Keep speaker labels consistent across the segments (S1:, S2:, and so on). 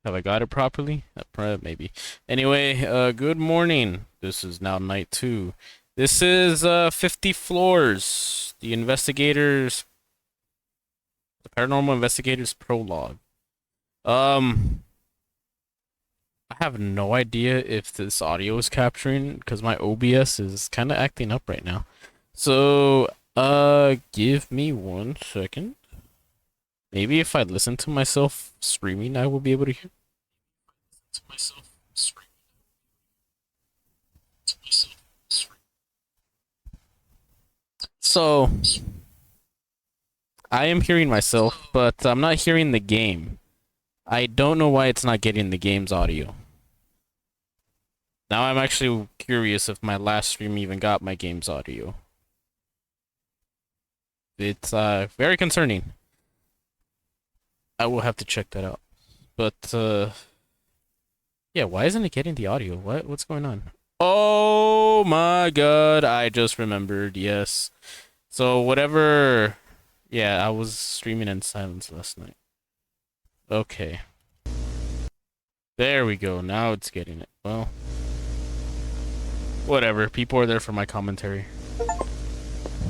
S1: Have I got it properly? Maybe. Anyway, good morning. This is now night 2. This is 50 floors. The Paranormal Investigators Prologue. Um I have no idea if this audio is capturing because my OBS is kind of acting up right now. So, give me 1 second. Maybe if I listen to myself screaming, I will be able to hear to myself screaming. So, I am hearing myself, but I'm not hearing the game. I don't know why it's not getting the game's audio. Now I'm actually curious if my last stream even got my game's audio. It's very concerning. I will have to check that out. But yeah, why isn't it getting the audio? What's going on? Oh my god, I just remembered. Yes. So whatever. Yeah, I was streaming in silence last night. Okay. There we go. Now it's getting it. Well, whatever. People are there for my commentary.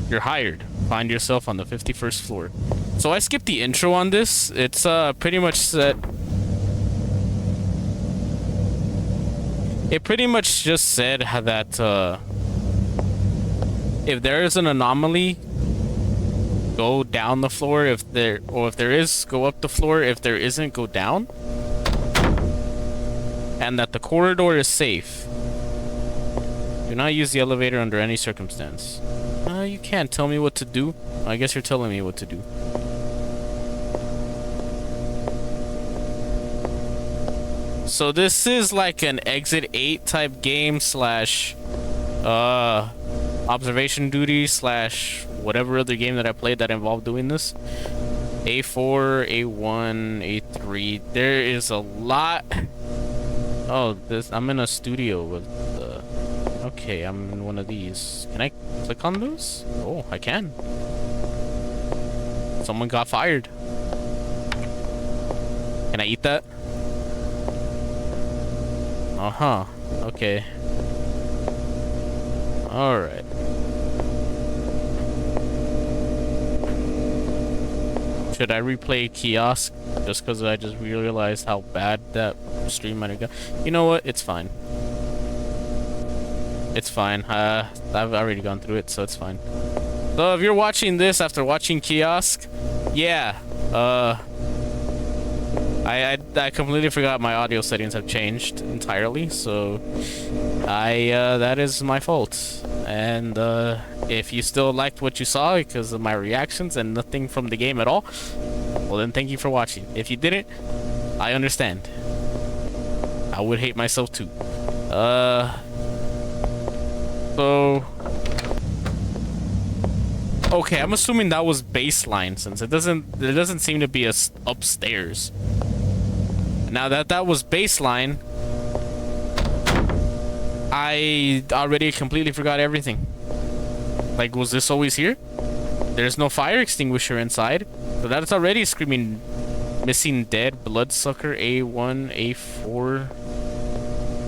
S1: You're hired. Find yourself on the 51st floor. So I skipped the intro on this. It's pretty much set. It pretty much just said that if there is an anomaly, go down the floor. If there is, go up the floor. If there isn't, go down. And that the corridor is safe. Do not use the elevator under any circumstance. You can't tell me what to do. I guess you're telling me what to do. So this is like an Exit 8 type game slash observation duty slash whatever other game that I played that involved doing this. A4, A1, A3. There is a lot. Oh, I'm in a studio with okay, I'm in one of these. Can I click on those? Oh, I can. Someone got fired. Can I eat that? Uh-huh. Okay. Alright. Should I replay Kiosk? Just because I just realized how bad that stream might have got. You know what? It's fine. It's fine. I've already gone through it, so it's fine. So if you're watching this after watching Kiosk, yeah. I completely forgot my audio settings have changed entirely, so that is my fault. And if you still liked what you saw because of my reactions and nothing from the game at all, well then thank you for watching. If you didn't, I understand. I would hate myself too. So okay, I'm assuming that was baseline since there doesn't seem to be a upstairs. Now that was baseline, I already completely forgot everything. Like, was this always here? There's no fire extinguisher inside, so that's already screaming missing dead, bloodsucker, A1, A4,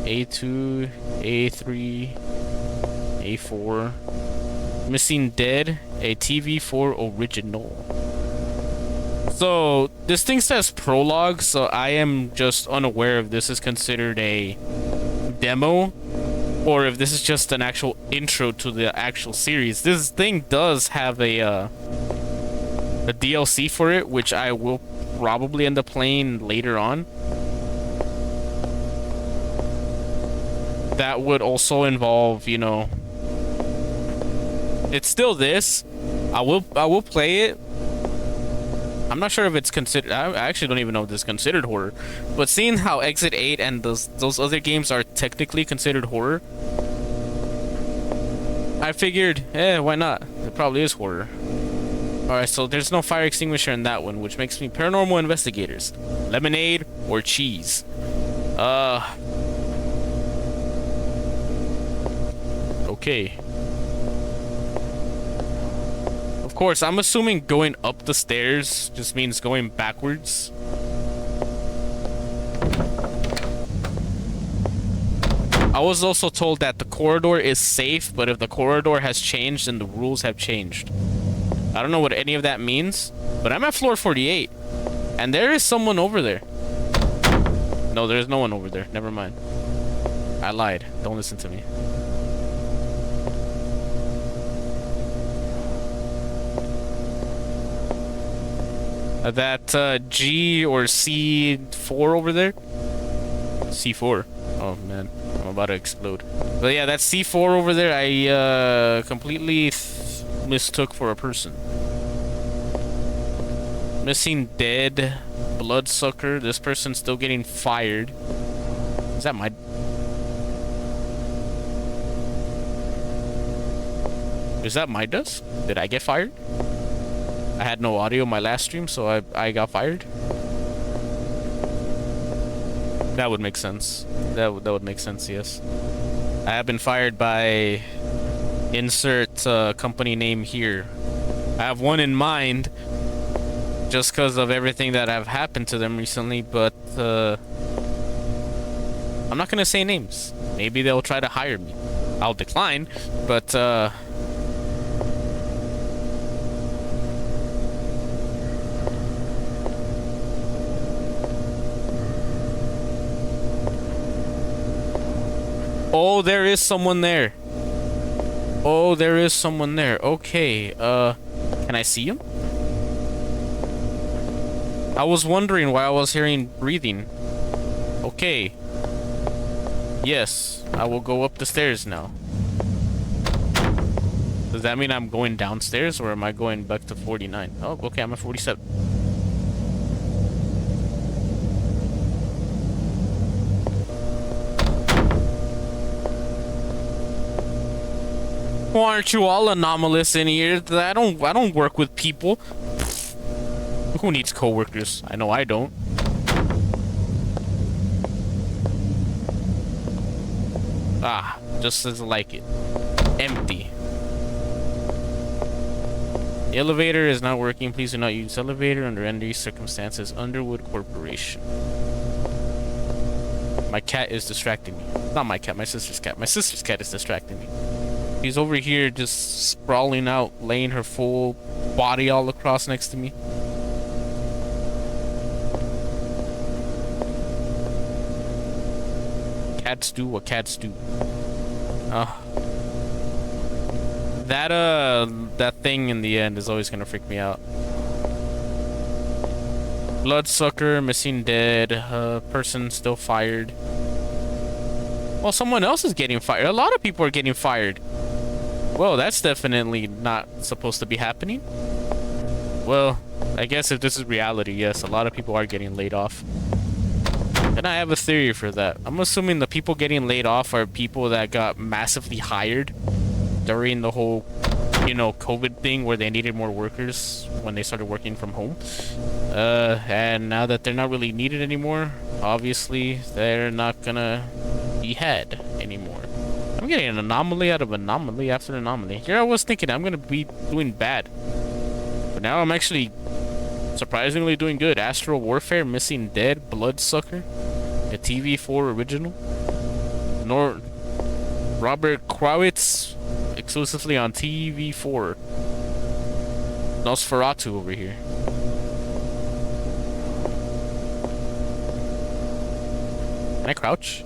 S1: A2, A3, A4, missing dead, a TV4 original. So this thing says Prologue, so I am just unaware if this is considered a demo or if this is just an actual intro to the actual series. This thing does have a DLC for it, which I will probably end up playing later on. That would also involve, you know, it's still this. I will play it. I'm not sure if it's considered. I actually don't even know if this is considered horror. But seeing how Exit 8 and those other games are technically considered horror, I figured, why not? It probably is horror. Alright, so there's no fire extinguisher in that one, which makes me Paranormal Investigators. Lemonade or cheese? Okay. Of course, I'm assuming going up the stairs just means going backwards. I was also told that the corridor is safe, but if the corridor has changed, then the rules have changed. I don't know what any of that means, but I'm at floor 48, and there is someone over there. No, there's no one over there. Never mind. I lied. Don't listen to me. That G or C4 over there? C4. Oh man, I'm about to explode. But yeah, that C4 over there, I completely mistook for a person. Missing dead, bloodsucker. This person's still getting fired. Is that my... Is that my desk? Did I get fired? I had no audio in my last stream, so I got fired. That would make sense. That would make sense, yes. I have been fired by... Insert company name here. I have one in mind, just because of everything that have happened to them recently, but I'm not gonna say names. Maybe they'll try to hire me. I'll decline, but oh, there is someone there. Oh, there is someone there. Okay, can I see him? I was wondering why I was hearing breathing. Okay. Yes, I will go up the stairs now. Does that mean I'm going downstairs, or am I going back to 49? Oh, okay, I'm at 47. Why aren't you all anomalous in here? I don't work with people. Who needs coworkers? I know I don't. Ah, just as I like it. Empty. The elevator is not working. Please do not use elevator under any circumstances. Underwood Corporation. My cat is distracting me. Not my cat, my sister's cat. My sister's cat is distracting me. She's over here just sprawling out, laying her full body all across next to me. Cats do what cats do. That thing in the end is always gonna freak me out. Bloodsucker, missing dead, person still fired. Well, someone else is getting fired. A lot of people are getting fired. Well, that's definitely not supposed to be happening. Well, I guess if this is reality, yes, a lot of people are getting laid off. And I have a theory for that. I'm assuming the people getting laid off are people that got massively hired during the whole, you know, COVID thing where they needed more workers when they started working from home. And now that they're not really needed anymore, obviously they're not gonna be had anymore. I'm getting an anomaly out of anomaly after anomaly. Here I was thinking I'm gonna be doing bad, but now I'm actually surprisingly doing good. Astral Warfare, missing dead, bloodsucker, a TV4 original, Robert Krawitz, exclusively on TV4. Nosferatu over here. Can I crouch?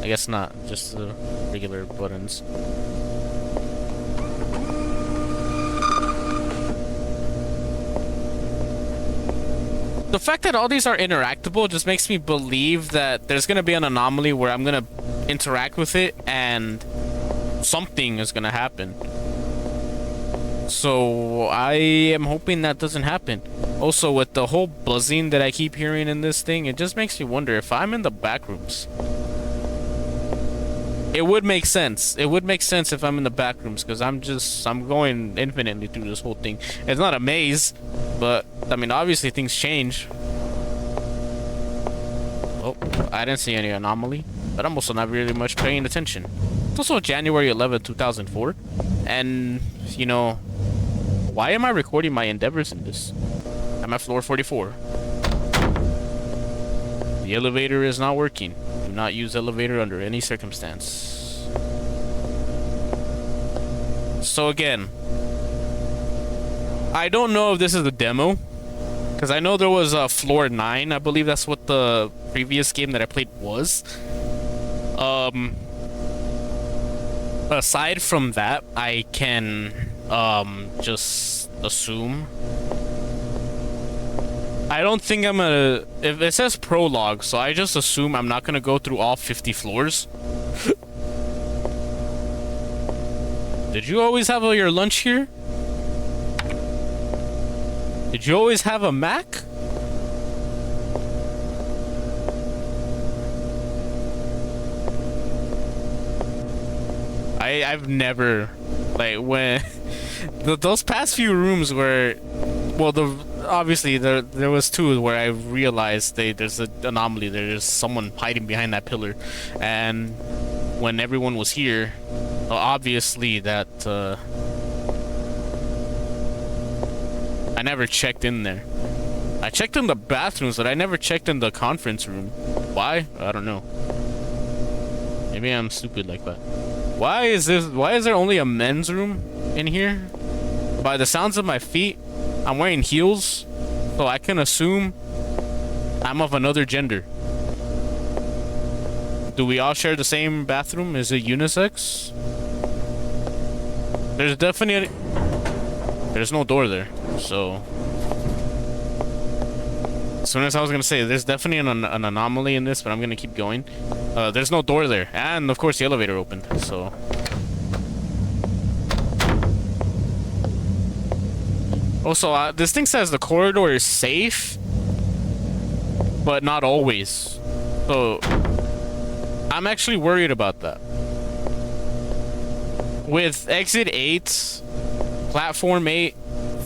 S1: I guess not, just the regular buttons. The fact that all these are interactable just makes me believe that there's gonna be an anomaly where I'm gonna interact with it and something is gonna happen. So I am hoping that doesn't happen. Also, with the whole buzzing that I keep hearing in this thing, it just makes me wonder if I'm in the back rooms. It would make sense. It would make sense if I'm in the back rooms, because I'm going infinitely through this whole thing. It's not a maze, but I mean, obviously things change. Oh, I didn't see any anomaly, but I'm also not really much paying attention. It's also January 11th, 2004, and you know, why am I recording my endeavors in this? I'm at floor 44. The elevator is not working. Do Do not use elevator under any circumstance. So again, I don't know if this is a demo, because I know there was a floor 9. I believe that's what the previous game that I played was. Aside from that, I can just assume. I don't think I'm gonna... If it says Prologue, so I just assume I'm not gonna go through all 50 floors. Did you always have your lunch here? Did you always have a Mac? I've never, like, when those past few rooms where, well, obviously there was 2 where I realized there's an anomaly. There's someone hiding behind that pillar, and when everyone was here, obviously that I never checked in there. I checked in the bathrooms, but I never checked in the conference room. Why? I don't know. Maybe I'm stupid like that. Why is there only a men's room in here? By the sounds of my feet, I'm wearing heels, so I can assume I'm of another gender. Do we all share the same bathroom? Is it unisex? There's definitely... There's no door there, so... As soon as I was gonna say, there's definitely an anomaly in this, but I'm gonna keep going. There's no door there, and of course the elevator opened, so... Also, this thing says the corridor is safe, but not always. So, I'm actually worried about that. With exit 8, platform 8,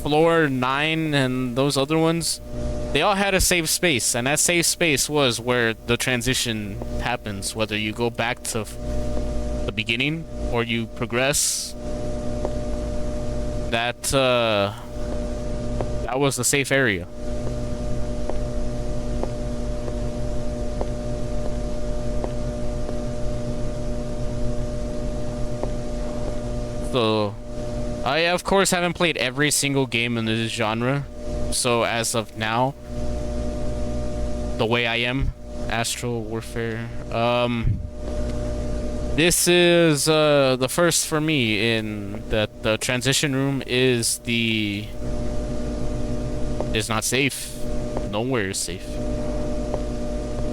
S1: floor 9, and those other ones, they all had a safe space, and that safe space was where the transition happens, whether you go back to the beginning or you progress. That was the safe area. So, I of course haven't played every single game in this genre. So as of now, the way I am, Astral Warfare, this is the first for me in that the transition room is not safe. Nowhere is safe.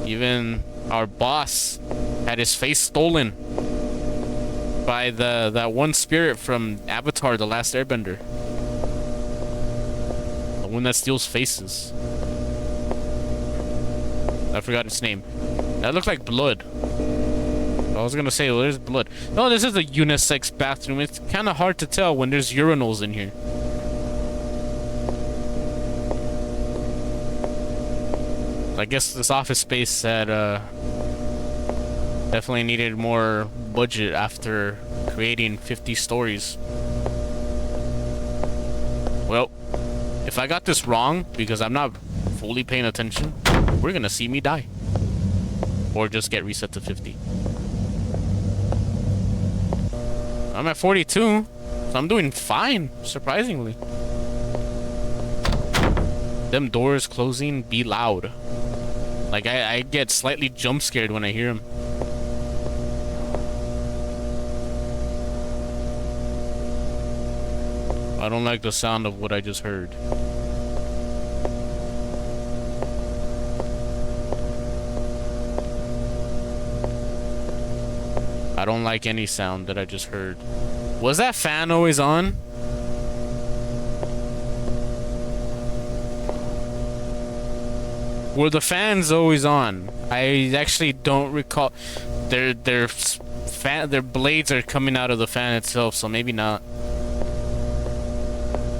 S1: Even our boss had his face stolen by that one spirit from Avatar: The Last Airbender. The one that steals faces. I forgot its name. That looked like blood. I was gonna say, well, there's blood. No, this is a unisex bathroom. It's kind of hard to tell when there's urinals in here. I guess this office space had definitely needed more budget after creating 50 stories. Well, if I got this wrong, because I'm not fully paying attention, we're gonna see me die. Or just get reset to 50. I'm at 42, so I'm doing fine, surprisingly. Them doors closing be loud. Like, I get slightly jump scared when I hear them. I don't like the sound of what I just heard. I don't like any sound that I just heard. Was that fan always on? Were the fans always on? I actually don't recall. Their blades are coming out of the fan itself, so maybe not.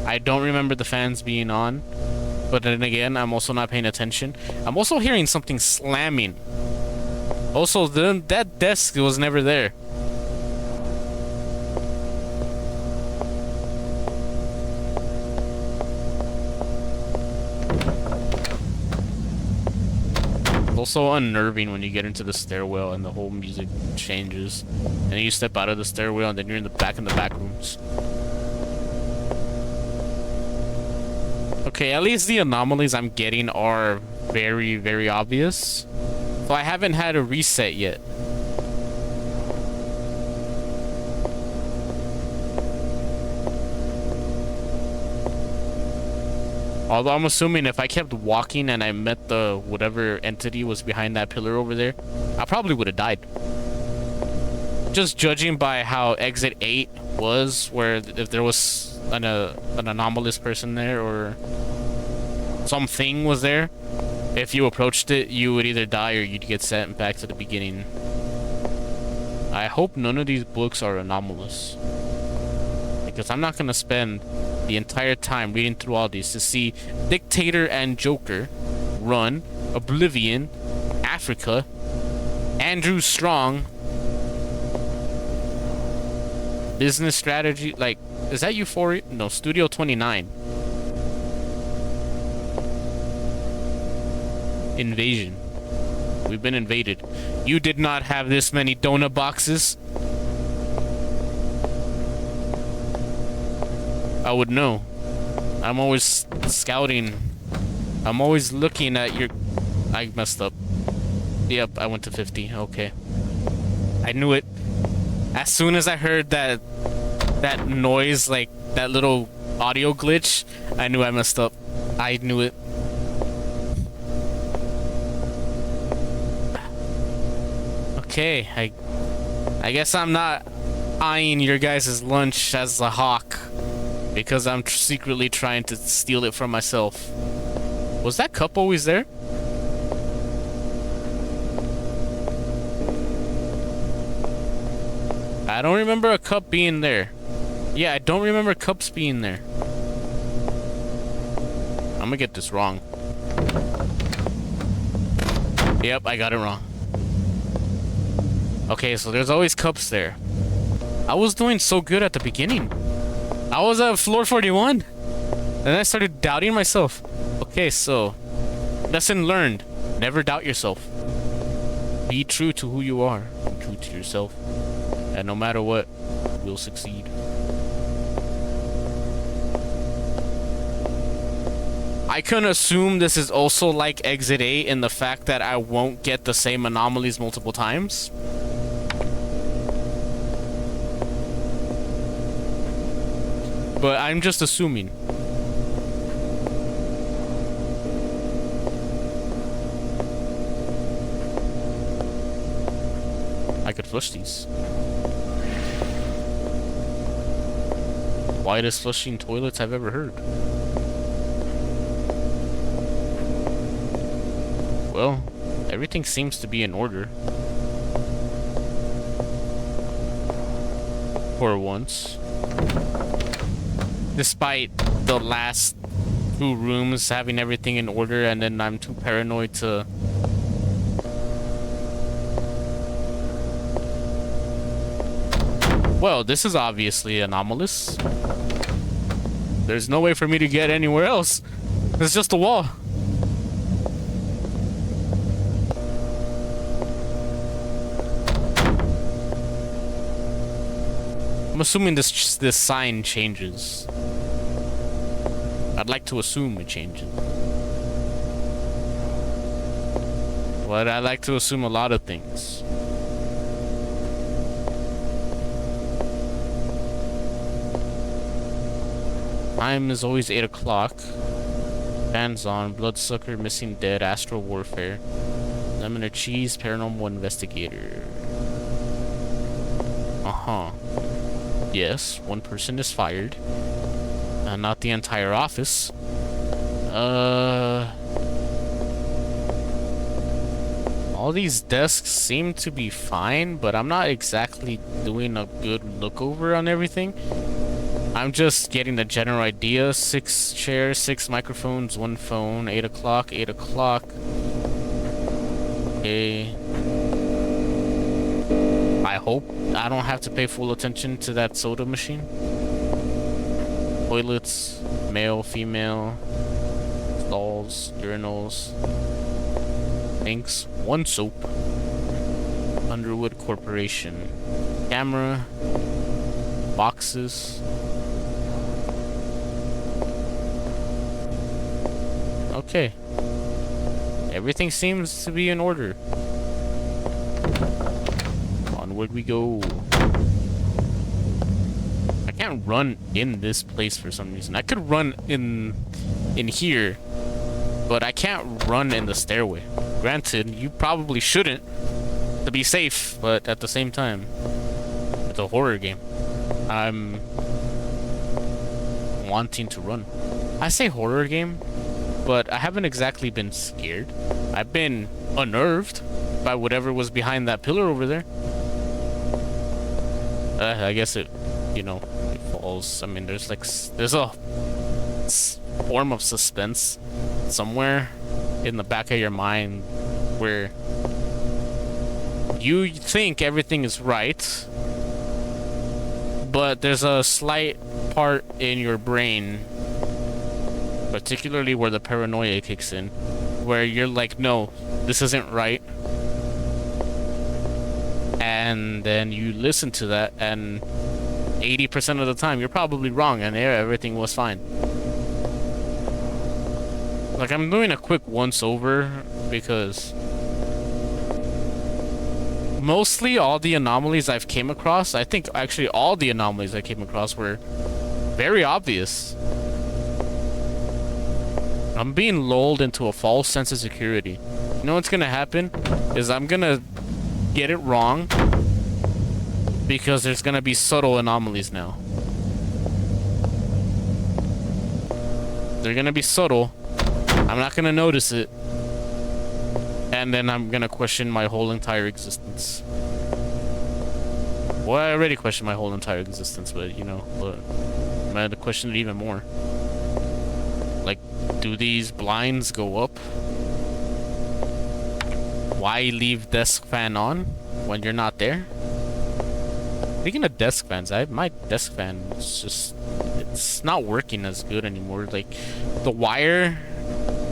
S1: I don't remember the fans being on, but then again, I'm also not paying attention. I'm also hearing something slamming. Also, that desk was never there. also unnerving when you get into the stairwell and the whole music changes. And then you step out of the stairwell and then you're in the back rooms. Okay, at least the anomalies I'm getting are very, very obvious. So I haven't had a reset yet. Although I'm assuming if I kept walking and I met the whatever entity was behind that pillar over there, I probably would have died. Just judging by how exit 8 was, where if there was an anomalous person there or something was there, if you approached it, you would either die or you'd get sent back to the beginning. I hope none of these books are anomalous, because I'm not gonna spend the entire time reading through all these to see Dictator and Joker, Run, Oblivion, Africa, Andrew Strong, Business Strategy. Like, is that Euphoria? No, Studio 29. Invasion. We've been invaded. You did not have this many donut boxes. I would know. I'm always scouting. I'm always looking at your... I messed up. Yep, I went to 50. Okay. I knew it. As soon as I heard that noise, like that little audio glitch, I knew I messed up. I knew it. Okay, I guess I'm not eyeing your guys' lunch as a hawk, because I'm secretly trying to steal it from myself. Was that cup always there? I don't remember a cup being there. Yeah, I don't remember cups being there. I'm gonna get this wrong. Yep, I got it wrong. Okay, so there's always cups there. I was doing so good at the beginning. I was at floor 41. And then I started doubting myself. Okay, so lesson learned. Never doubt yourself. Be true to who you are. Be true to yourself. And no matter what, you'll succeed. I can assume this is also like Exit 8 in the fact that I won't get the same anomalies multiple times. But I'm just assuming. I could flush these. Widest flushing toilets I've ever heard. Well, everything seems to be in order. For once. Despite the last 2 rooms having everything in order, and then I'm too paranoid to... Well, this is obviously anomalous. There's no way for me to get anywhere else. It's just a wall. I'm assuming this sign changes. I'd like to assume it changes. But I like to assume a lot of things. Time is always 8 o'clock. Bands on, Bloodsucker, Missing Dead, Astral Warfare, Lemon or Cheese, Paranormal Investigator. Uh-huh. Yes, 1 person is fired. Not the entire office. All these desks seem to be fine, but I'm not exactly doing a good look over on everything. I'm just getting the general idea. 6 chairs, 6 microphones, 1 phone, 8 o'clock, 8 o'clock. Okay. I hope I don't have to pay full attention to that soda machine. Toilets, male, female, stalls, urinals. Thanks. One soap. Underwood Corporation. Camera. Boxes. Okay. Everything seems to be in order. Onward we go. I can't run in this place for some reason. I could run in here, but I can't run in the stairway. Granted, you probably shouldn't to be safe, but at the same time, it's a horror game. I'm wanting to run. I say horror game, but I haven't exactly been scared. I've been unnerved by whatever was behind that pillar over there. I guess it, you know, it falls. I mean, there's a form of suspense somewhere in the back of your mind where you think everything is right, but there's a slight part in your brain, particularly where the paranoia kicks in, where you're like, no, this isn't right. And then you listen to that, and 80% of the time you're probably wrong, and everything was fine. Like, I'm doing a quick once over because mostly all the anomalies I've came across, I think actually all the anomalies I came across were very obvious. I'm being lulled into a false sense of security. You know what's gonna happen? Is I'm gonna get it wrong because there's gonna be subtle anomalies now. They're gonna be subtle. I'm not gonna notice it. And then I'm gonna question my whole entire existence. Well, I already questioned my whole entire existence, but you know, I'm gonna question it even more. Like, do these blinds go up? Why leave desk fan on when you're not there? Speaking of desk fans, my desk fan is just, it's not working as good anymore. Like, the wire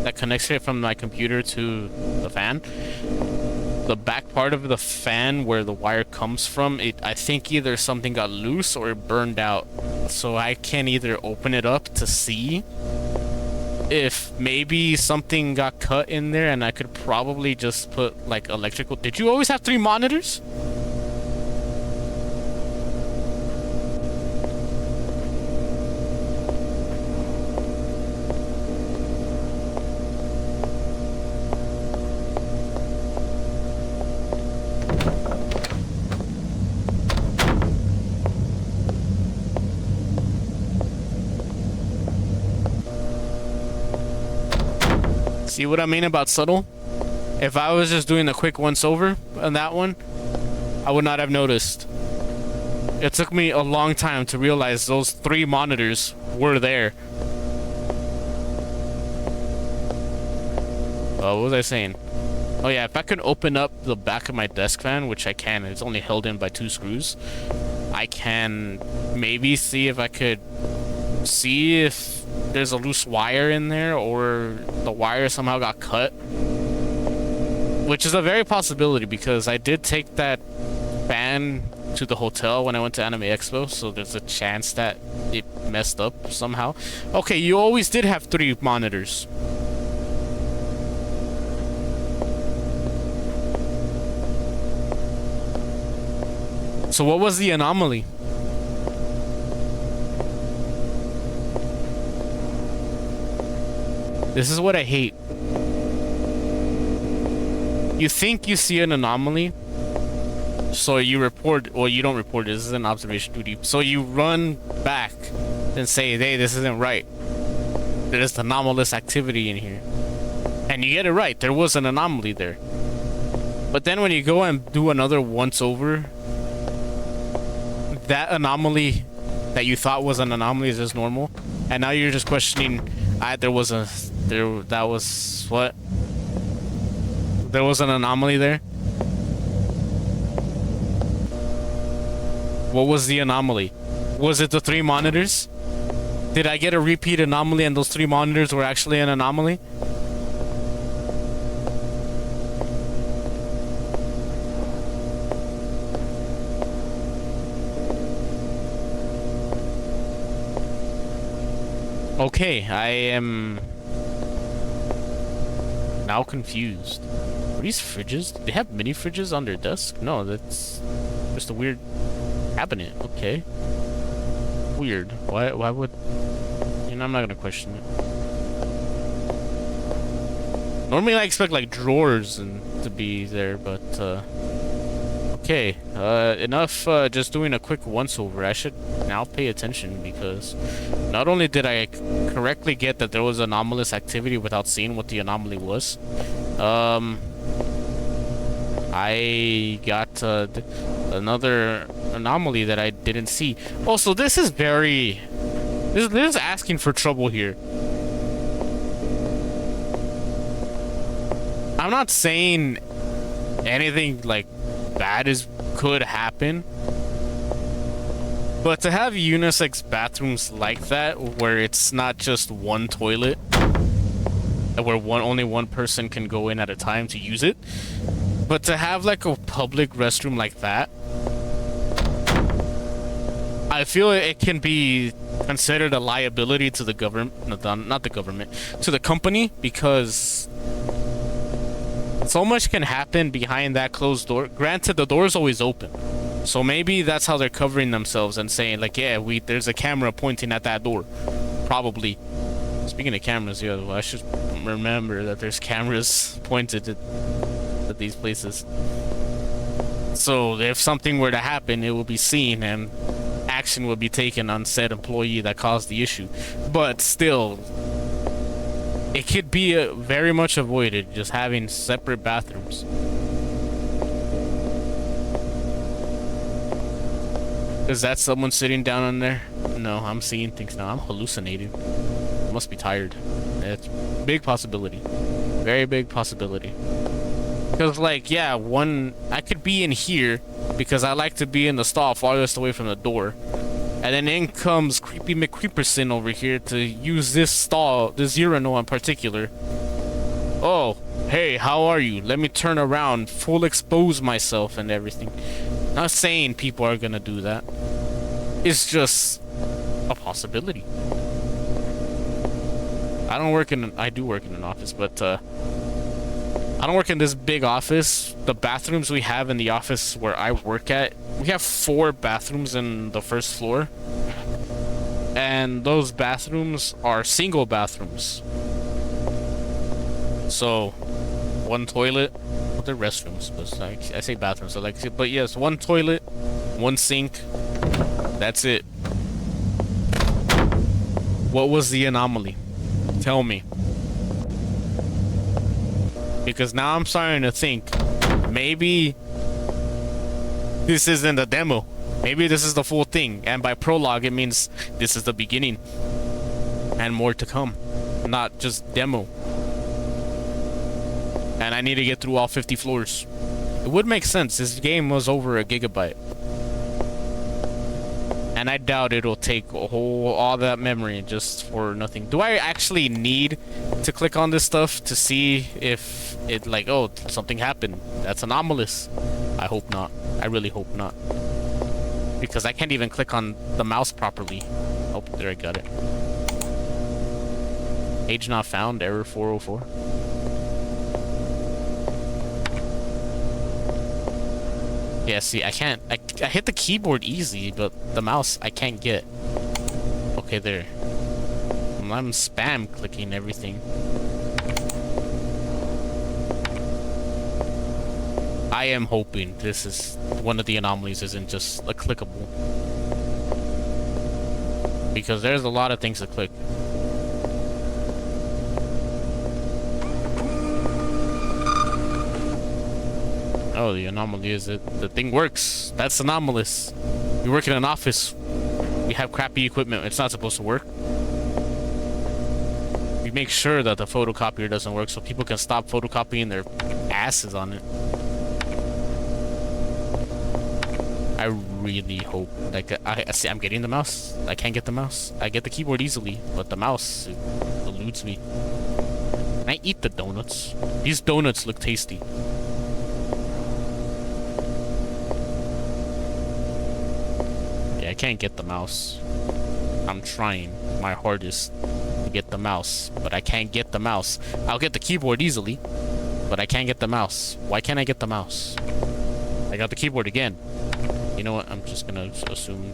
S1: that connects it from my computer to the fan, the back part of the fan where the wire comes from, I think either something got loose or it burned out. So I can either open it up to see if maybe something got cut in there, and I could probably just put like electrical. Did you always have 3 monitors? See what I mean about subtle? If I was just doing a quick once over on that one, I would not have noticed. It took me a long time to realize those 3 monitors were there. What was I saying? Oh yeah, if I could open up the back of my desk fan, which I can, it's only held in by 2 screws, I can maybe see if I could see if there's a loose wire in there or the wire somehow got cut, which is a very possibility because I did take that fan to the hotel when I went to Anime Expo, so there's a chance that it messed up somehow. Okay, you always did have 3 monitors. So what was the anomaly? This is what I hate. You think you see an anomaly, so you report, well, you don't report it, this is an observation duty. So you run back and say, hey, this isn't right. There's anomalous activity in here. And you get it right, there was an anomaly there. But then when you go and do another once over, that anomaly that you thought was an anomaly is just normal. And now you're just questioning, there was an anomaly there. What was the anomaly? Was it the 3 monitors? Did I get a repeat anomaly and those 3 monitors were actually an anomaly? Okay, I am now confused. Are these fridges? Do they have mini fridges on their desk? No, that's just a weird cabinet. Okay. Weird. Why would... You know, I'm not gonna question it. Normally I expect like drawers and to be there, but okay. Enough just doing a quick once over. I should now pay attention because not only did I correctly get that there was anomalous activity without seeing what the anomaly was, I got another anomaly that I didn't see. Also, this is very... This is asking for trouble here. I'm not saying anything like bad could happen, but to have unisex bathrooms like that, where it's not just one toilet, where only one person can go in at a time to use it, but to have like a public restroom like that, I feel it can be considered a liability to the government, not the government, to the company, because so much can happen behind that closed door. Granted, the door's always open, so maybe that's how they're covering themselves and saying like, yeah, there's a camera pointing at that door. Probably. Speaking of cameras, yeah, well, I should remember that there's cameras pointed at these places. So if something were to happen, it will be seen and action will be taken on said employee that caused the issue. But still, it could be very much avoided just having separate bathrooms. Is that someone sitting down on there? No, I'm seeing things now. I'm hallucinating. I must be tired. It's a big possibility. Very big possibility. Because, like, yeah, I could be in here because I like to be in the stall farthest away from the door. And then in comes Creepy McCreeperson over here to use this stall, this urinal in particular. Oh, hey, how are you? Let me turn around, full expose myself and everything. Not saying people are gonna do that. It's just a possibility. I do work in an office, but I don't work in this big office. The bathrooms we have in the office where I work at, we have 4 bathrooms in the first floor. And those bathrooms are single bathrooms. So, one toilet, well, they're restrooms, but I say bathrooms, so like, but yes, one toilet, one sink, that's it. What was the anomaly? Tell me. Because now I'm starting to think, maybe this isn't a demo. Maybe this is the full thing, and by prologue it means this is the beginning. And more to come. Not just demo. And I need to get through all 50 floors. It would make sense, this game was over a gigabyte. And I doubt it'll take all that memory just for nothing. Do I actually need to click on this stuff to see if it like, oh, something happened? That's anomalous. I hope not. I really hope not. Because I can't even click on the mouse properly. Oh, there, I got it. Page not found, error 404. Yeah, see, I can't. I hit the keyboard easy, but the mouse I can't get. Okay, there. I'm spam clicking everything. I am hoping this is one of the anomalies isn't just a clickable. Because there's a lot of things to click. Oh, the anomaly is that the thing works. That's anomalous. We work in an office. We have crappy equipment. It's not supposed to work. We make sure that the photocopier doesn't work so people can stop photocopying their asses on it. I really hope. Like, I see, I'm getting the mouse. I can't get the mouse. I get the keyboard easily, but the mouse eludes me. Can I eat the donuts? These donuts look tasty. I can't get the mouse. I'm trying my hardest. get the mouse, but I can't get the mouse. I'll get the keyboard easily, but I can't get the mouse. Why can't I get the mouse? I got the keyboard again. You know what? I'm just gonna assume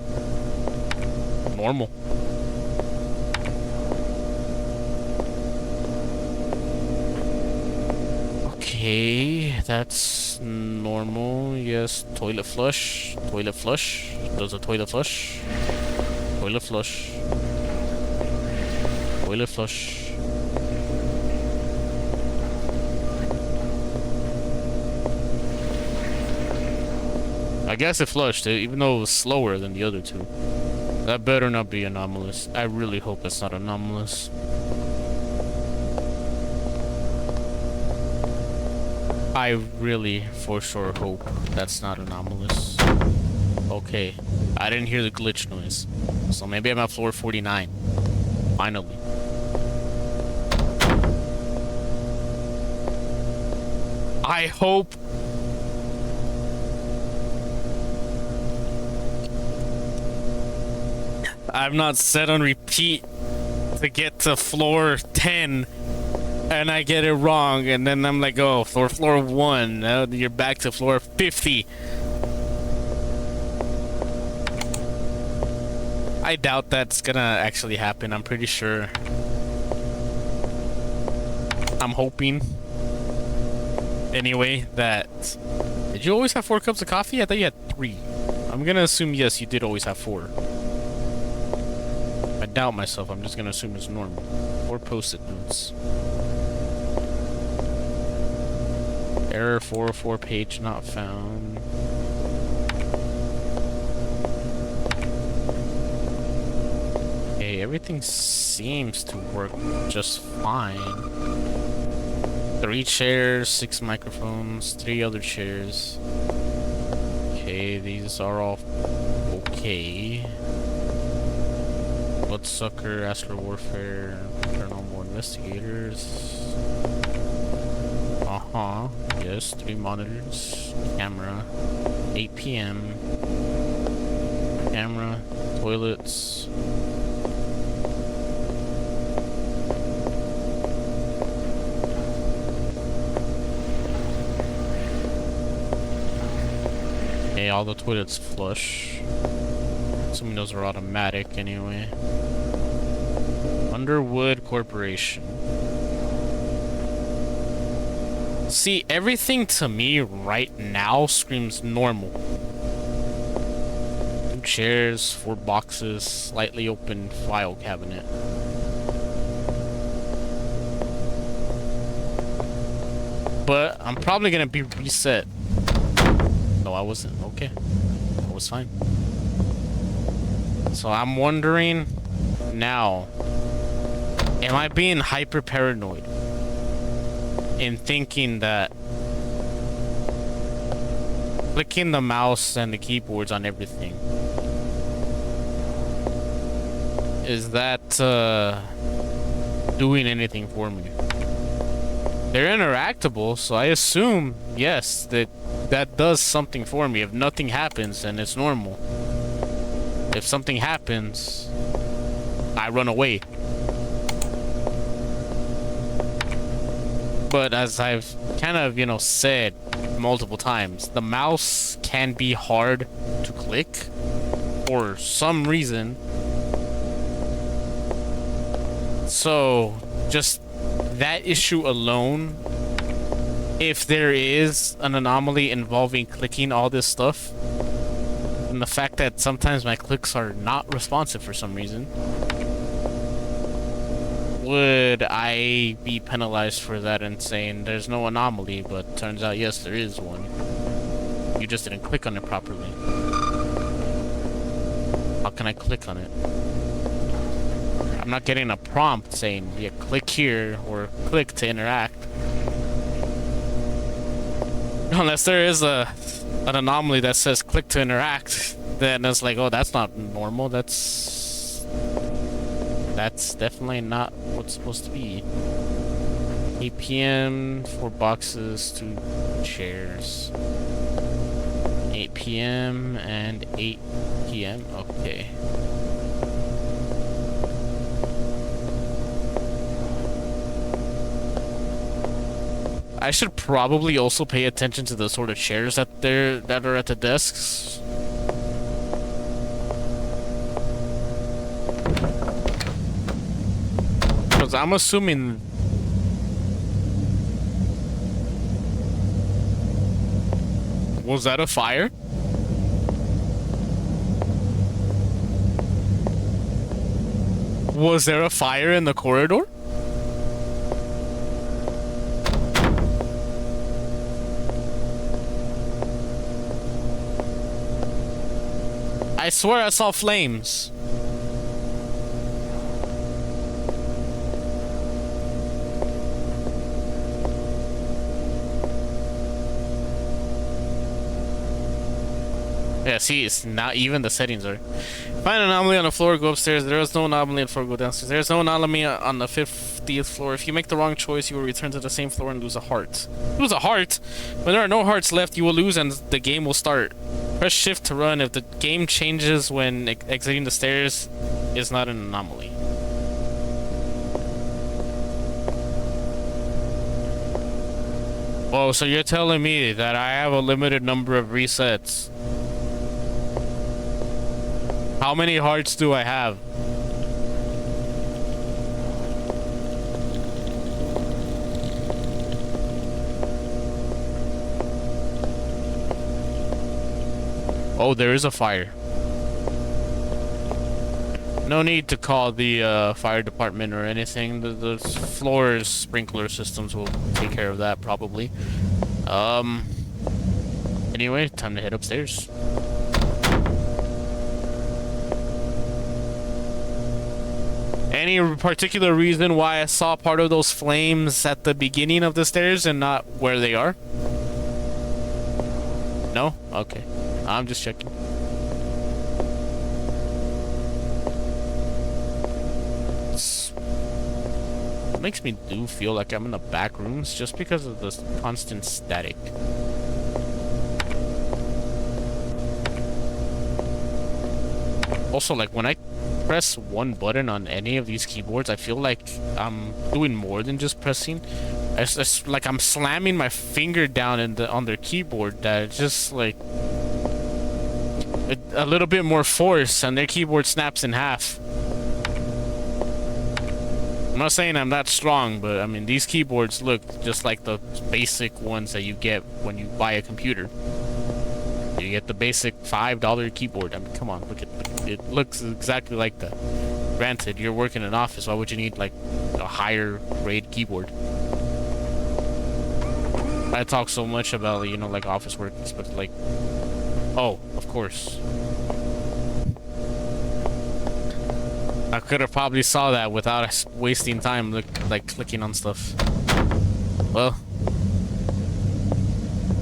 S1: normal. Okay, that's normal. Yes, toilet flush. Toilet flush. Does a toilet flush? Toilet flush. Toilet flush. I guess it flushed it, even though it was slower than the other two. That better not be anomalous. I really hope it's not anomalous. I really, for sure, hope that's not anomalous. Okay, I didn't hear the glitch noise. So maybe I'm at floor 49. Finally. I hope... I'm not set on repeat to get to floor 10. And I get it wrong, and then I'm like, oh, floor 1. Now you're back to floor 50. I doubt that's gonna actually happen. I'm pretty sure. I'm hoping. Anyway, that... Did you always have 4 cups of coffee? I thought you had 3. I'm gonna assume, yes, you did always have 4. I doubt myself. I'm just gonna assume it's normal. 4 post-it notes. Error 404 page not found. Okay, everything seems to work just fine. 3 chairs, 6 microphones, 3 other chairs. Okay, these are all okay. Bloodsucker, Astral Warfare, Paranormal Investigators. Yes, 3 monitors, camera, 8 p.m. Camera, toilets. Okay, all the toilets flush. Assuming those are automatic anyway. Underwood Corporation. See, everything to me right now screams normal. 2 chairs, 4 boxes, slightly open file cabinet. But I'm probably gonna be reset. No, I wasn't. Okay. I was fine. So I'm wondering now, am I being hyper paranoid in thinking that clicking the mouse and the keyboards on everything, is that doing anything for me? They're interactable, so I assume, yes, that does something for me. If nothing happens, then it's normal. If something happens, I run away. But as I've kind of, said multiple times, the mouse can be hard to click for some reason. So, just that issue alone, if there is an anomaly involving clicking all this stuff, and the fact that sometimes my clicks are not responsive for some reason, would I be penalized for that and saying there's no anomaly, but turns out yes, there is one. You just didn't click on it properly. How can I click on it? I'm not getting a prompt saying, yeah, click here or click to interact. Unless there is an anomaly that says click to interact, then it's like, oh, that's not normal. That's definitely not what's supposed to be. 8 p.m., 4 boxes, 2 chairs. 8 p.m. and 8 p.m. Okay. I should probably also pay attention to the sort of chairs that are at the desks. Because I'm assuming... Was that a fire? Was there a fire in the corridor? I swear I saw flames. Yeah, see, it's not even the settings are. Find an anomaly on the floor, go upstairs. There is no anomaly on the floor, go downstairs. There is no anomaly on the 50th floor. If you make the wrong choice, you will return to the same floor and lose a heart. Lose a heart? When there are no hearts left, you will lose and the game will start. Press shift to run. If the game changes when exiting the stairs, it's not an anomaly. Oh, so you're telling me that I have a limited number of resets. How many hearts do I have? Oh, there is a fire. No need to call the fire department or anything. The floor sprinkler systems will take care of that probably. Anyway, time to head upstairs. Any particular reason why I saw part of those flames at the beginning of the stairs and not where they are? No? Okay. I'm just checking. It makes me do feel like I'm in the back rooms just because of the constant static. Also, like, when I press one button on any of these keyboards, I feel like I'm doing more than just pressing. It's like I'm slamming my finger down on their keyboard. That it's just like a little bit more force, and their keyboard snaps in half. I'm not saying I'm that strong, but I mean, these keyboards look just like the basic ones that you get when you buy a computer. You get the basic $5 keyboard. I mean, come on, look at it. Looks exactly like that. Granted, you're working in an office. Why would you need like a higher grade keyboard? I talk so much about, you know, like office work, but like, oh, of course. I could have probably saw that without wasting time, like clicking on stuff. Well,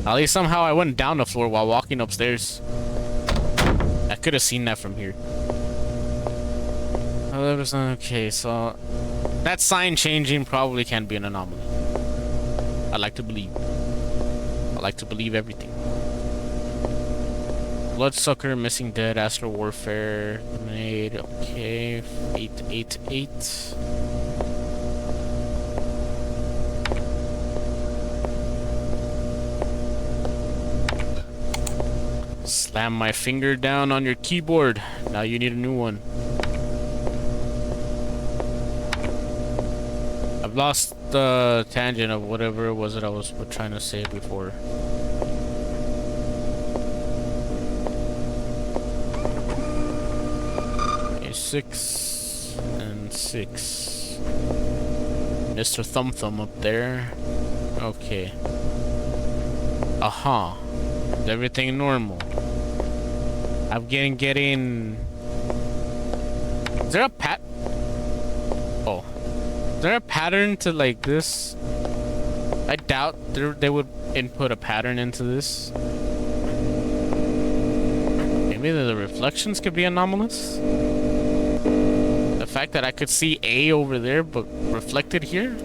S1: at least somehow I went down the floor while walking upstairs. I could have seen that from here. Oh, that was okay. So that sign changing probably can be an anomaly. I like to believe. I like to believe everything. Bloodsucker, Missing Dead, Astral Warfare, Made, okay, 888. Slam my finger down on your keyboard. Now you need a new one. I've lost the tangent of whatever it was that I was trying to say before. Okay, 6 and 6. Mr. Thumb Thumb up there. Okay. Aha. Is everything normal? I'm getting... Is there a Oh. Is there a pattern to like this? I doubt they would input a pattern into this. Maybe the reflections could be anomalous? The fact that I could see A over there but reflected here?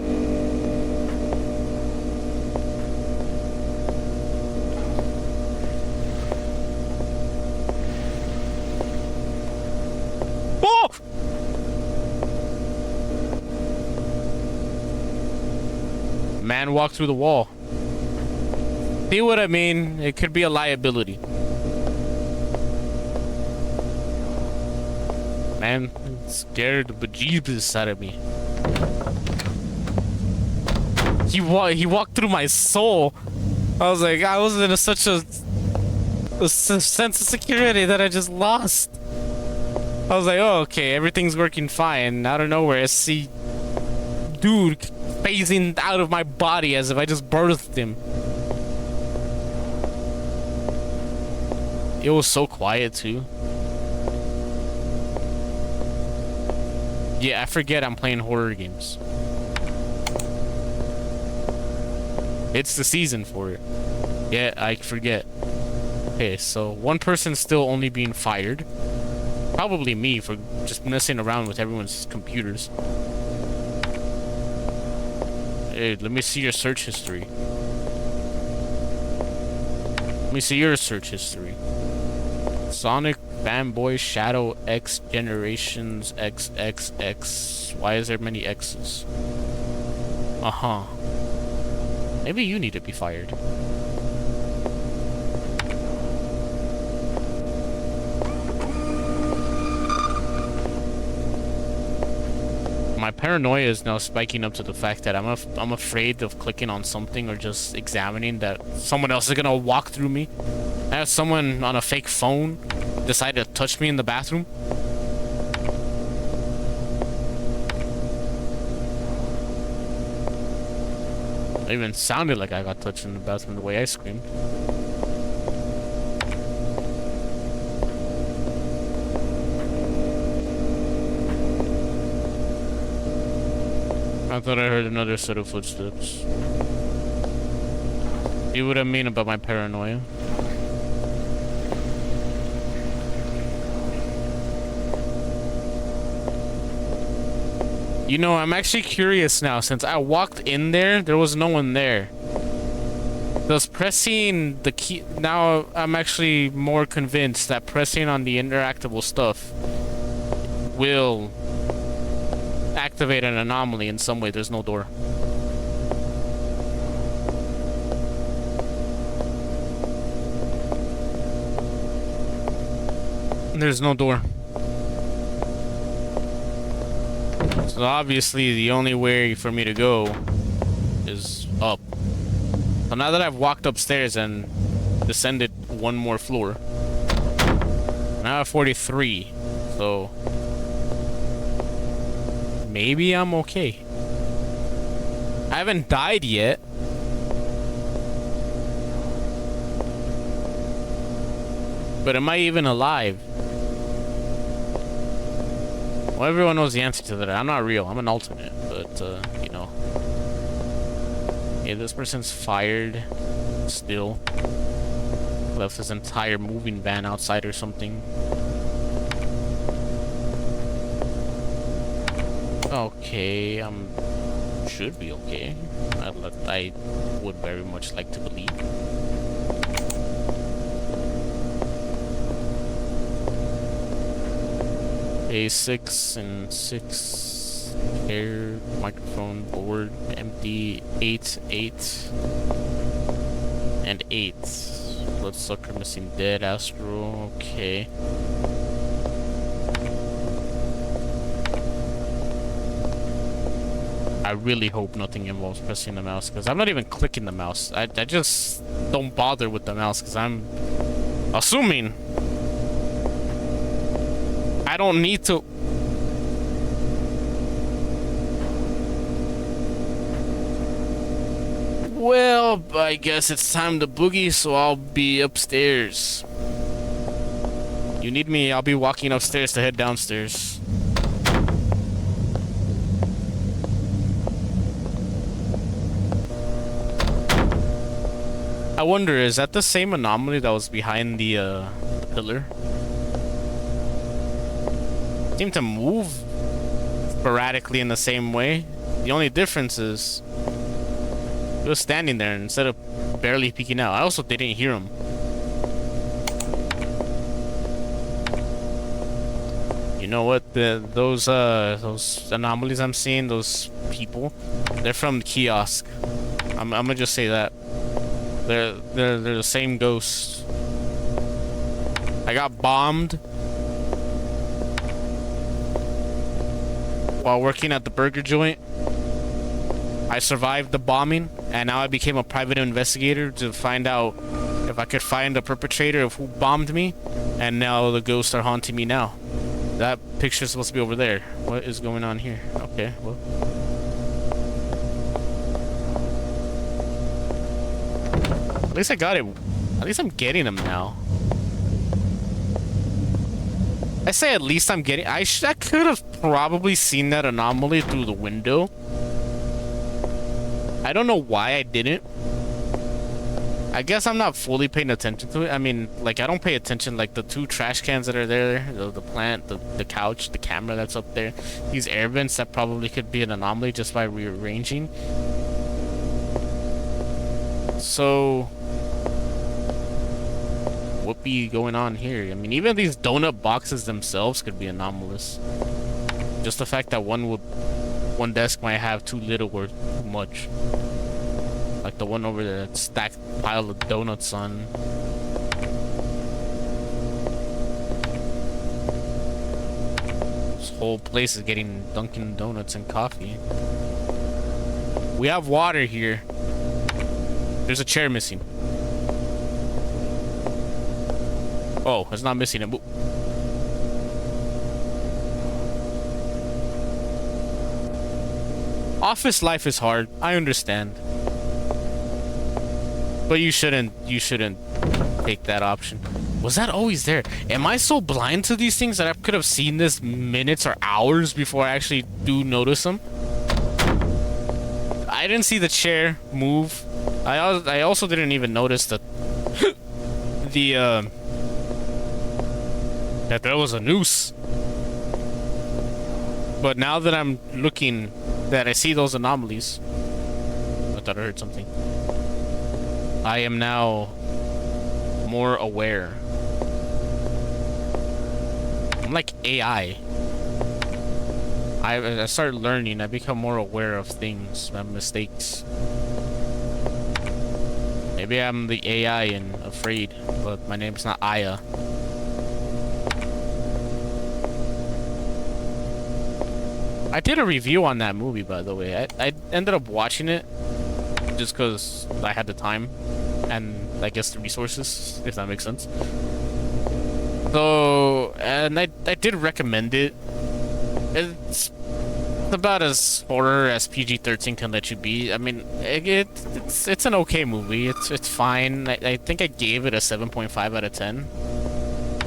S1: Man walked through the wall. See what I mean? It could be a liability. Man, it scared the bejeebus out of me. He walked through my soul. I was like, I was in such a sense of security that I just lost. I was like, oh, okay, everything's working fine. Out of nowhere, I see dude phasing out of my body as if I just birthed him. It was so quiet too. Yeah, I forget I'm playing horror games. It's the season for it. Yeah, I forget. Okay, so one person's still only being fired. Probably me for just messing around with everyone's computers. Hey, let me see your search history. Let me see your search history. Sonic Fanboy Shadow X Generations XXX. Why is there many X's? Uh-huh. Maybe you need to be fired. My paranoia is now spiking up to the fact that I'm afraid of clicking on something or just examining that someone else is gonna walk through me. I have someone on a fake phone decide to touch me in the bathroom. It even sounded like I got touched in the bathroom the way I screamed. I thought I heard another set of footsteps. See what I mean about my paranoia? You know, I'm actually curious now. Since I walked in there, there was no one there. Does pressing the key... Now, I'm actually more convinced that pressing on the interactable stuff will activate an anomaly in some way. There's no door. There's no door. So obviously the only way for me to go is up. So now that I've walked upstairs and descended one more floor, now at 43, so maybe I'm okay. I haven't died yet. But am I even alive? Well, everyone knows the answer to that. I'm not real. I'm an alternate. But, you know. Yeah, this person's fired. Still. Left his entire moving van outside or something. Okay, should be okay. I would very much like to believe. A6 and 6 air microphone board empty 8 and 8 bloodsucker missing dead astral. Okay, I really hope nothing involves pressing the mouse, because I'm not even clicking the mouse. I just don't bother with the mouse because I'm assuming I don't need to. Well, I guess it's time to boogie, so I'll be upstairs. You need me, I'll be walking upstairs to head downstairs. I wonder, is that the same anomaly that was behind the pillar? Seem to move sporadically in the same way. The only difference is he was standing there instead of barely peeking out. I also didn't hear him. You know what? Those anomalies I'm seeing, those people, they're from the kiosk. I'm gonna just say that. They're the same ghosts. I got bombed while working at the burger joint. I survived the bombing, and now I became a private investigator to find out if I could find the perpetrator of who bombed me, and now the ghosts are haunting me now. That picture's supposed to be over there. What is going on here? Okay, well. At least I got it. At least I'm getting them now. I say at least I'm getting... I could have probably seen that anomaly through the window. I don't know why I didn't. I guess I'm not fully paying attention to it. I mean, like, I don't pay attention. Like, the two trash cans that are there, the plant, the couch, the camera that's up there. These air vents that probably could be an anomaly just by rearranging. So... what be going on here? I mean, even these donut boxes themselves could be anomalous. Just the fact that one desk might have too little or too much. Like the one over there, that stacked pile of donuts on. This whole place is getting Dunkin' Donuts and coffee. We have water here. There's a chair missing. Oh, it's not missing it. Office life is hard. I understand. But you shouldn't take that option. Was that always there? Am I so blind to these things that I could have seen this minutes or hours before I actually do notice them? I didn't see the chair move. I also didn't even notice that that there was a noose. But now that I'm looking, that I see those anomalies. I thought I heard something. I am now more aware. I'm like AI. I start learning. I become more aware of things, my mistakes. Maybe I'm the AI and afraid, but my name's not Aya. I did a review on that movie, by the way. I ended up watching it just because I had the time and I guess the resources, if that makes sense. So, and I did recommend it. It's about as horror as PG-13 can let you be. I mean, it's an okay movie. It's fine. I think I gave it a 7.5 out of 10.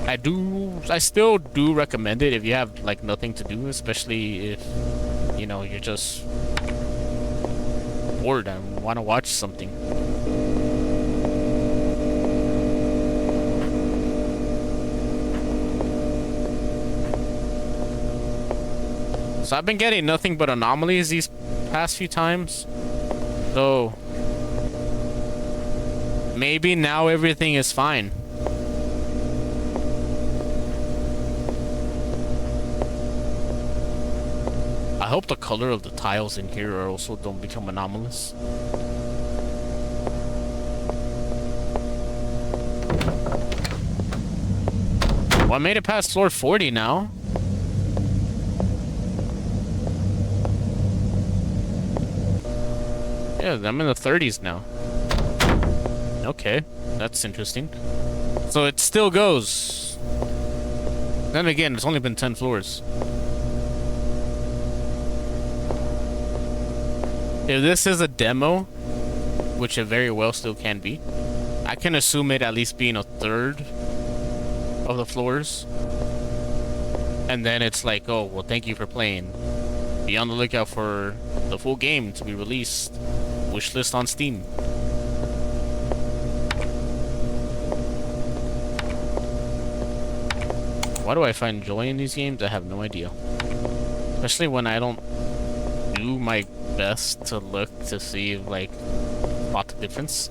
S1: I still do recommend it if you have like nothing to do, especially if, you know, you're just bored and want to watch something. So I've been getting nothing but anomalies these past few times. So maybe now everything is fine. I hope the color of the tiles in here are also don't become anomalous. Well, I made it past floor 40 now. Yeah, I'm in the 30s now. Okay, that's interesting. So it still goes. Then again, it's only been 10 floors. If this is a demo, which it very well still can be, I can assume it at least being a third of the floors. And then it's like, oh, well, thank you for playing. Be on the lookout for the full game to be released. Wishlist on Steam. Why do I find joy in these games? I have no idea. Especially when I don't do my best to look to see, like, spot the difference.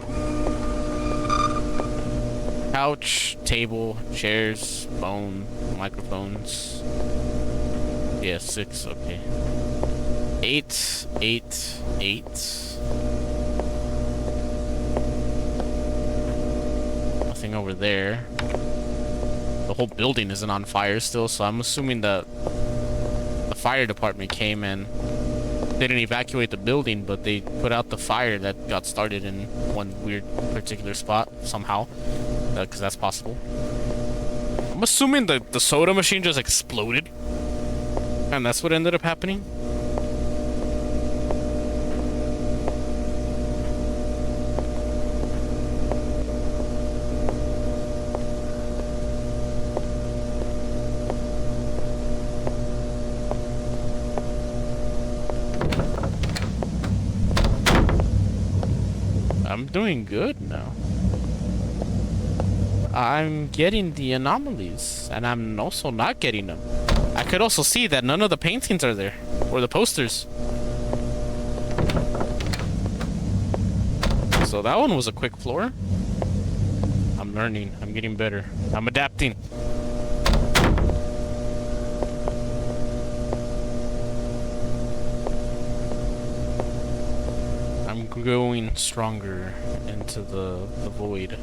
S1: Couch, table, chairs, phone, microphones. Yeah, 6, okay. 8, 8, 8. nothing over there. The whole building isn't on fire still, so I'm assuming that the fire department came and they didn't evacuate the building, but they put out the fire that got started in one weird particular spot somehow, because that's possible. I'm assuming the soda machine just exploded, and that's what ended up happening. I'm doing good now. I'm getting the anomalies, and I'm also not getting them. I could also see that none of the paintings are there, or the posters. So that one was a quick floor. I'm learning. I'm getting better. I'm adapting. I'm going stronger into the void.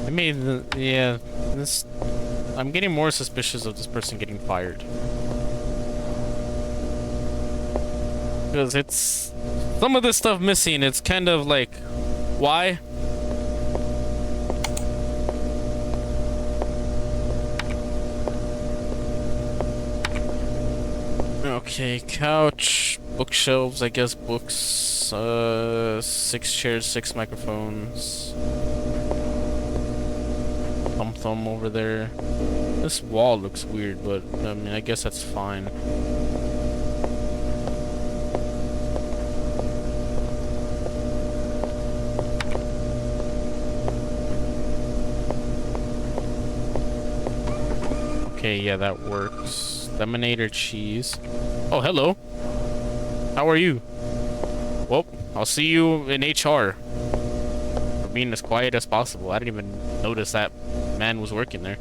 S1: I mean, yeah, this... I'm getting more suspicious of this person getting fired. Because it's... Some of this stuff missing, it's kind of like... Why? Okay, couch, bookshelves, I guess books, 6 chairs, 6 microphones. Thumb over there. This wall looks weird, but I mean, I guess that's fine. Okay, yeah, that works. Lemonade cheese. Oh, hello. How are you? Well, I'll see you in HR. For being as quiet as possible. I didn't even notice that man was working there.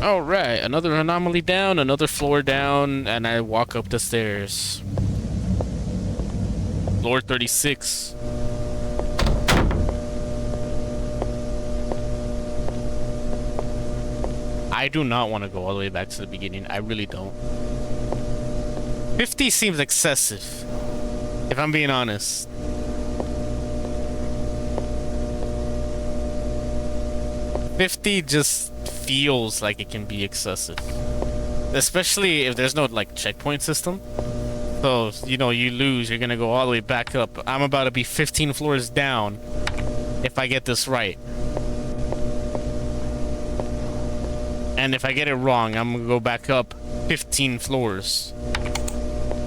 S1: Alright, another anomaly down, another floor down, and I walk up the stairs. Floor 36. I do not want to go all the way back to the beginning. I really don't. 50 seems excessive, if I'm being honest. $50 just feels like it can be excessive. Especially if there's no, like, checkpoint system. So, you know, you lose, you're gonna go all the way back up. I'm about to be 15 floors down if I get this right. And if I get it wrong, I'm gonna go back up 15 floors.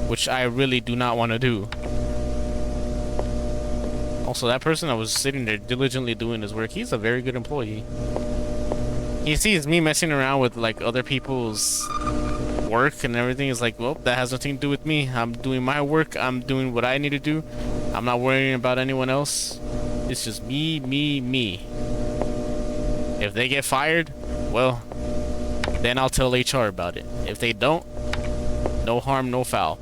S1: Which I really do not want to do. Also, that person that was sitting there diligently doing his work, he's a very good employee. He sees me messing around with, like, other people's work and everything. Is like, well, that has nothing to do with me. I'm doing my work. I'm doing what I need to do. I'm not worrying about anyone else. It's just me, me, me. If they get fired, well, then I'll tell HR about it. If they don't, no harm, no foul.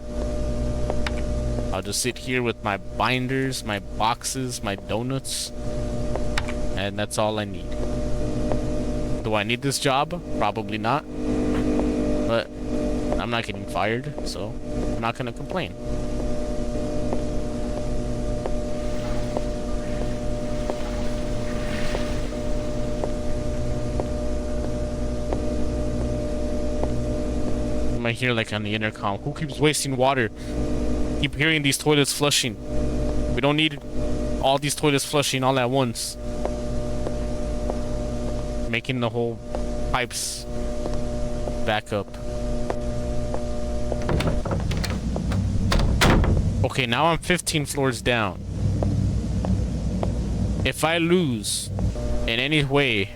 S1: I'll just sit here with my binders, my boxes, my donuts, and that's all I need. Do I need this job? Probably not. But I'm not getting fired, so I'm not gonna complain. I hear, like, on the intercom, who keeps wasting water? Keep hearing these toilets flushing. We don't need all these toilets flushing all at once. Making the whole pipes back up. Okay, now I'm 15 floors down. If I lose in any way,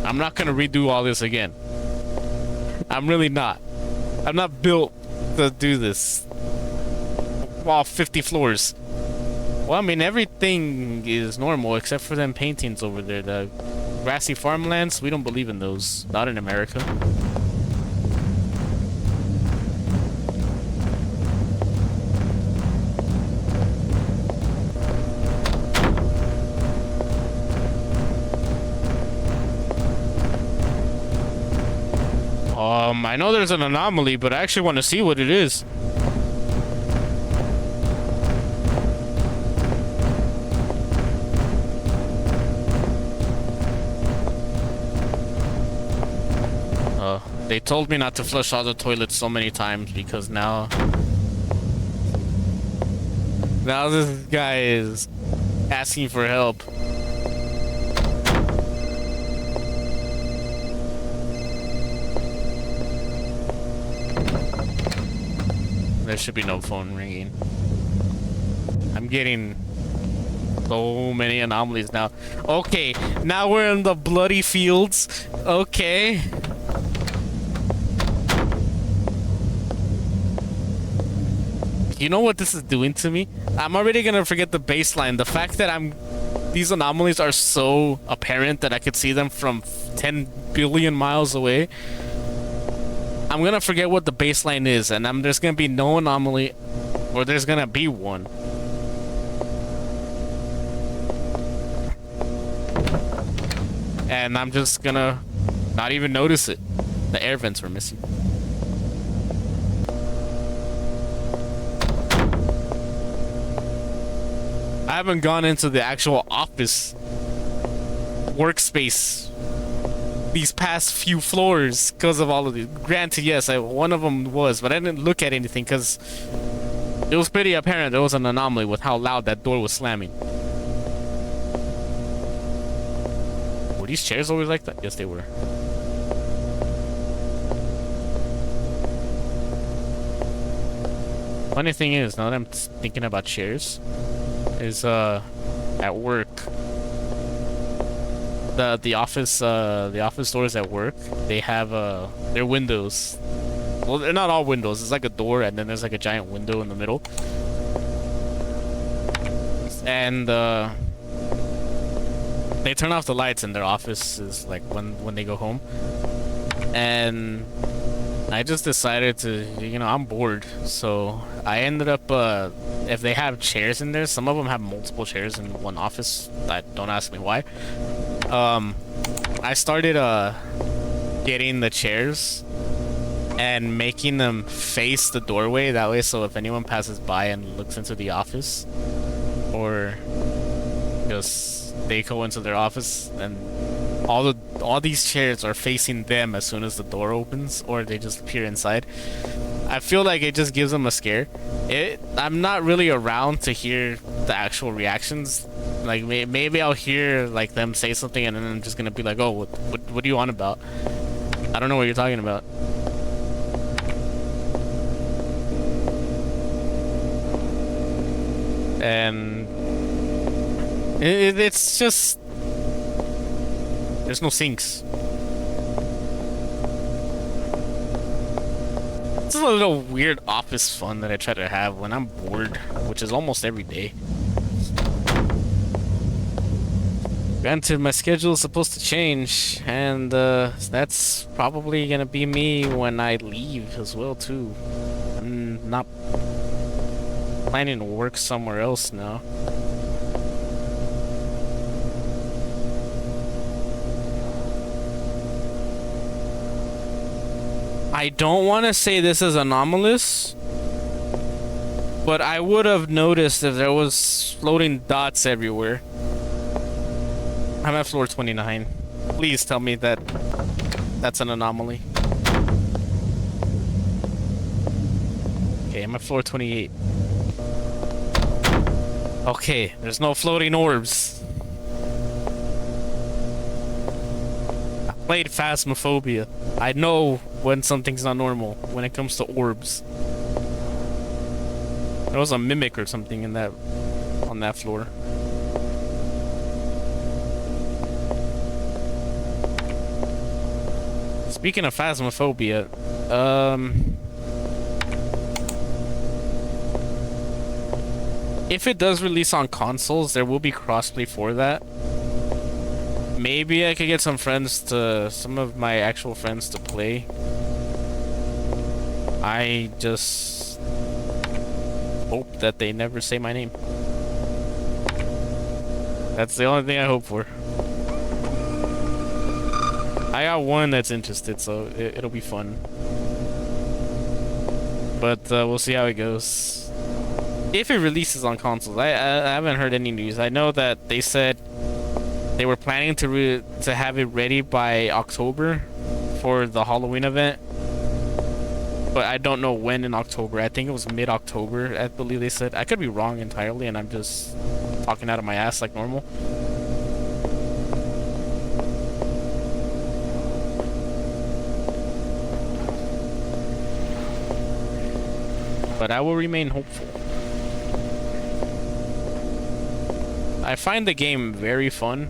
S1: I'm not gonna redo all this again. I'm really not. I'm not built to do this. Wow, 50 floors. Well, I mean, everything is normal except for them paintings over there. The grassy farmlands, we don't believe in those. Not in America. I know there's an anomaly, but I actually want to see what it is. They told me not to flush all the toilets so many times because now this guy is asking for help. There should be no phone ringing. I'm getting so many anomalies now. Okay, now we're in the bloody fields. Okay. You know what this is doing to me? I'm already gonna forget the baseline. The fact that these anomalies are so apparent that I could see them from 10 billion miles away. I'm gonna forget what the baseline is, and there's gonna be no anomaly, or there's gonna be one. And I'm just gonna not even notice it. The air vents were missing. I haven't gone into the actual office workspace these past few floors because of all of these. Granted, yes, one of them was, but I didn't look at anything because it was pretty apparent there was an anomaly with how loud that door was slamming. Were these chairs always like that? Yes, they were. Funny thing is, now that I'm thinking about chairs, is at work, the office doors at work, they have their windows. Well, they're not all windows. It's like a door, and then there's like a giant window in the middle. And they turn off the lights in their offices, like when they go home. And I just decided to, I'm bored, so I ended up, if they have chairs in there, some of them have multiple chairs in one office. Don't ask me why. I started getting the chairs and making them face the doorway, that way so if anyone passes by and looks into the office, or just they go into their office, and all these chairs are facing them as soon as the door opens, or they just appear inside. I feel like it just gives them a scare. I'm not really around to hear the actual reactions. Like maybe I'll hear like them say something, and then I'm just gonna be like, "Oh, what do you want about? I don't know what you're talking about." And it's just there's no sinks. It's a little weird office fun that I try to have when I'm bored, which is almost every day. Granted, my schedule is supposed to change, and that's probably gonna be me when I leave as well too. I'm not planning to work somewhere else now. I don't want to say this is anomalous, but I would have noticed if there was floating dots everywhere. I'm at floor 29. Please tell me that that's an anomaly. Okay, I'm at floor 28. Okay, there's no floating orbs. I played Phasmophobia. I know when something's not normal when it comes to orbs. There was a mimic or something on that floor. Speaking of Phasmophobia, If it does release on consoles, there will be crossplay for that. Maybe I could get some of my actual friends to play. I just hope that they never say my name. That's the only thing I hope for. I got one that's interested, so it'll be fun. But we'll see how it goes. If it releases on consoles, I haven't heard any news. I know that they said they were planning to have it ready by October for the Halloween event. But I don't know when in October. I think it was mid-October, I believe they said. I could be wrong entirely, and I'm just talking out of my ass like normal. But I will remain hopeful. I find the game very fun.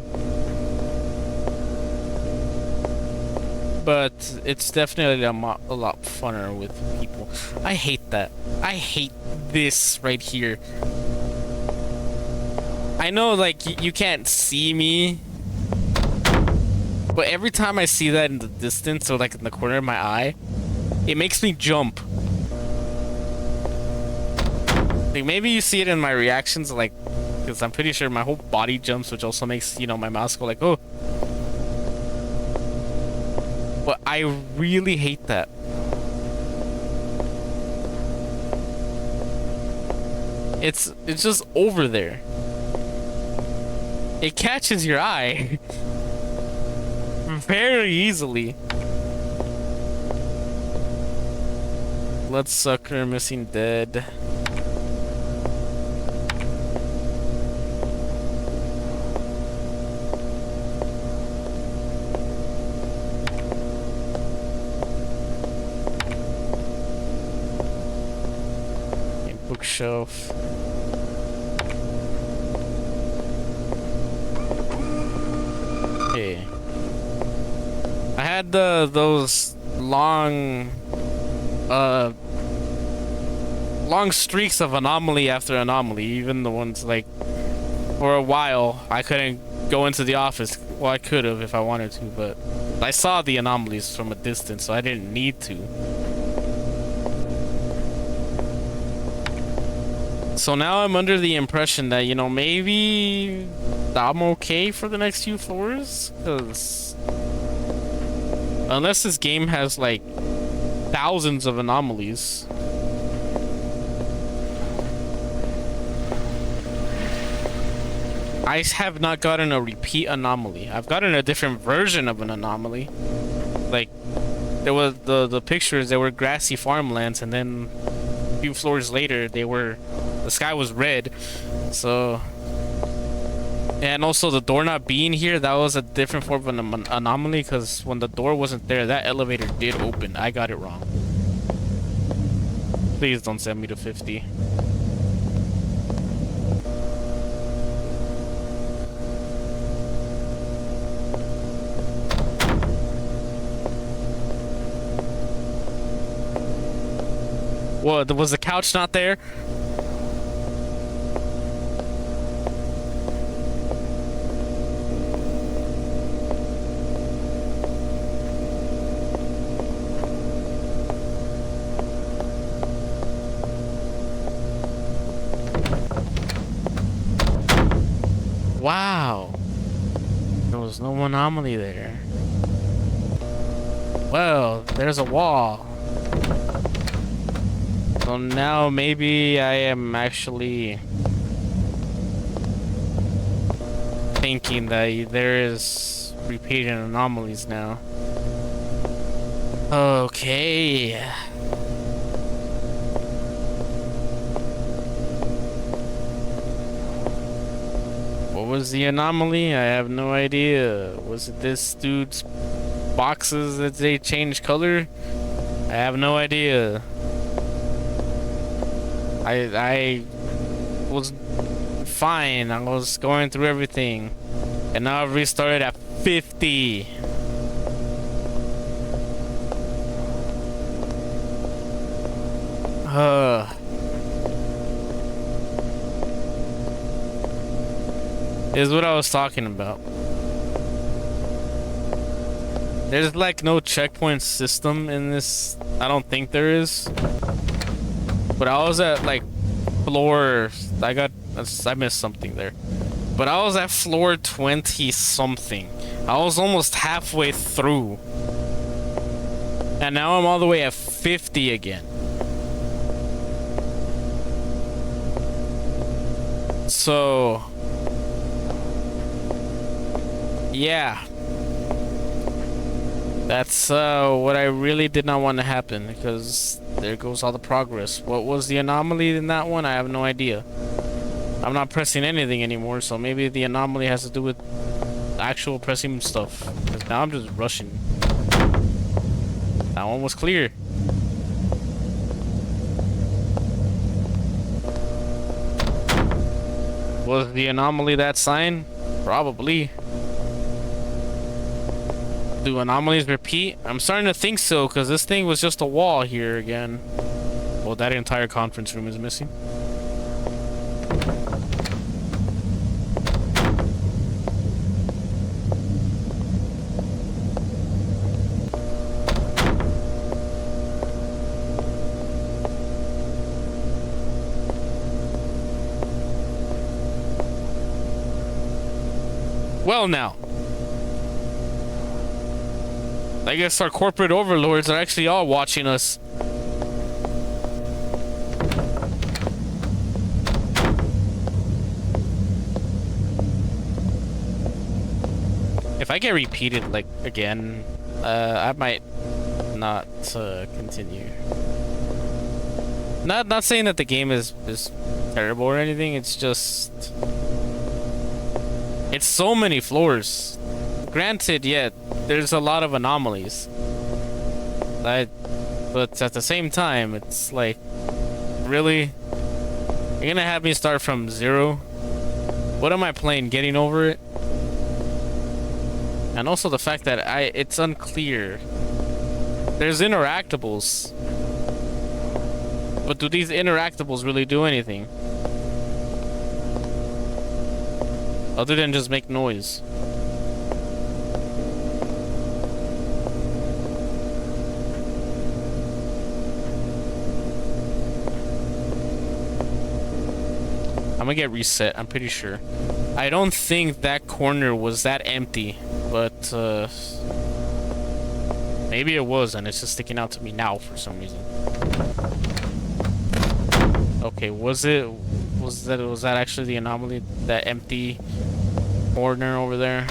S1: But it's definitely a lot funner with people. I hate that. I hate this right here. I know, like, you can't see me, but every time I see that in the distance or like in the corner of my eye, it makes me jump. Like, maybe you see it in my reactions, like, because I'm pretty sure my whole body jumps, which also makes, you know, my mouse go like, oh. But I really hate that. It's just over there. It catches your eye very easily. Bloodsucker, missing dead. Bookshelf. Okay. I had those long streaks of anomaly after anomaly, even the ones like for a while I couldn't go into the office. Well, I could have if I wanted to, but I saw the anomalies from a distance, so I didn't need to. So now I'm under the impression that, you know, maybe I'm okay for the next few floors, because unless this game has like thousands of anomalies, I have not gotten a repeat anomaly. I've gotten a different version of an anomaly. Like, there was the pictures, there were grassy farmlands, and then a few floors later the sky was red. So, and also the door not being here, that was a different form of an anomaly, because when the door wasn't there, that elevator did open. I got it wrong. Please don't send me to 50. What, was the couch not there? Wow. There was no anomaly there. Well, there's a wall. So now maybe I am actually thinking that there is repeating anomalies now. Okay. What was the anomaly? I have no idea. Was it this dude's boxes that they changed color? I have no idea. I was fine. I was going through everything, and now I've restarted at 50. Is what I was talking about. There's like no checkpoint system in this. I don't think there is. But I was at like floor. I missed something there. But I was at floor 20 something. I was almost halfway through. And now I'm all the way at 50 again. So yeah. That's what I really did not want to happen, because there goes all the progress. What was the anomaly in that one? I have no idea. I'm not pressing anything anymore, so maybe the anomaly has to do with actual pressing stuff. 'Cause now I'm just rushing. That one was clear. Was the anomaly that sign? Probably. Do anomalies repeat? I'm starting to think so, because this thing was just a wall here again. Well, that entire conference room is missing. Well, now. I guess our corporate overlords are actually all watching us. If I get repeated, like, again, I might not continue. Not saying that the game is terrible or anything, it's just... It's so many floors. Granted, yeah, there's a lot of anomalies. But at the same time, it's like, really? You're gonna have me start from 0? What am I playing? Getting over it? And also the fact that it's unclear. There's interactables. But do these interactables really do anything? Other than just make noise. I'm gonna get reset, I'm pretty sure. I don't think that corner was that empty, but maybe it was, and it's just sticking out to me now for some reason. Okay, was that actually the anomaly? That empty corner over there?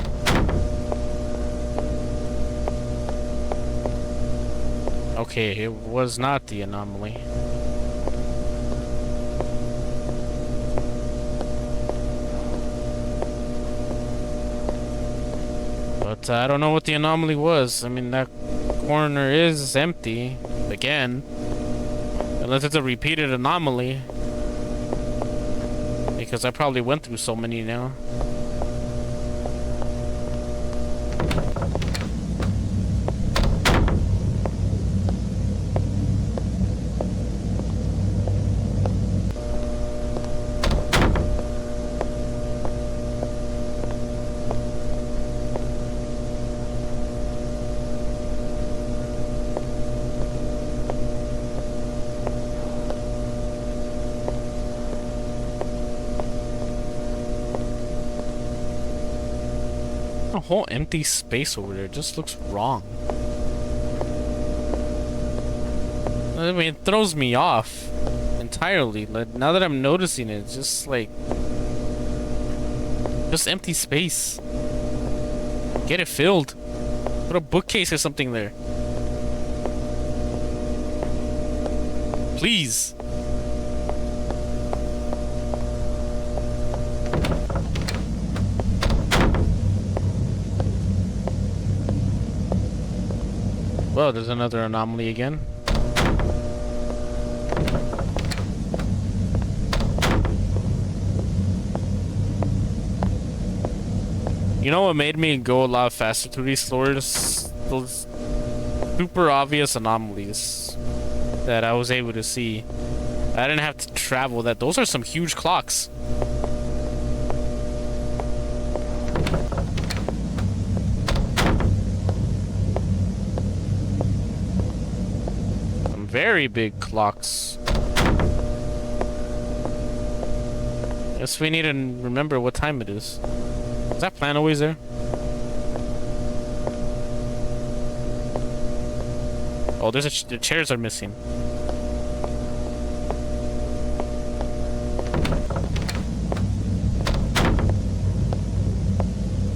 S1: Okay, it was not the anomaly. But I don't know what the anomaly was. I mean, that corner is empty again. Unless it's a repeated anomaly. Because I probably went through so many now. A whole empty space over there just looks wrong. I mean, it throws me off entirely. Like, now that I'm noticing it, it's just like just empty space. Get it filled. Put a bookcase or something there. Please. Well, there's another anomaly again. You know what made me go a lot faster through these floors? Those super obvious anomalies that I was able to see. I didn't have to travel that. Those are some huge clocks. very big clocks. Guess we need to remember what time it is. Is that plant always there? Oh, the chairs are missing.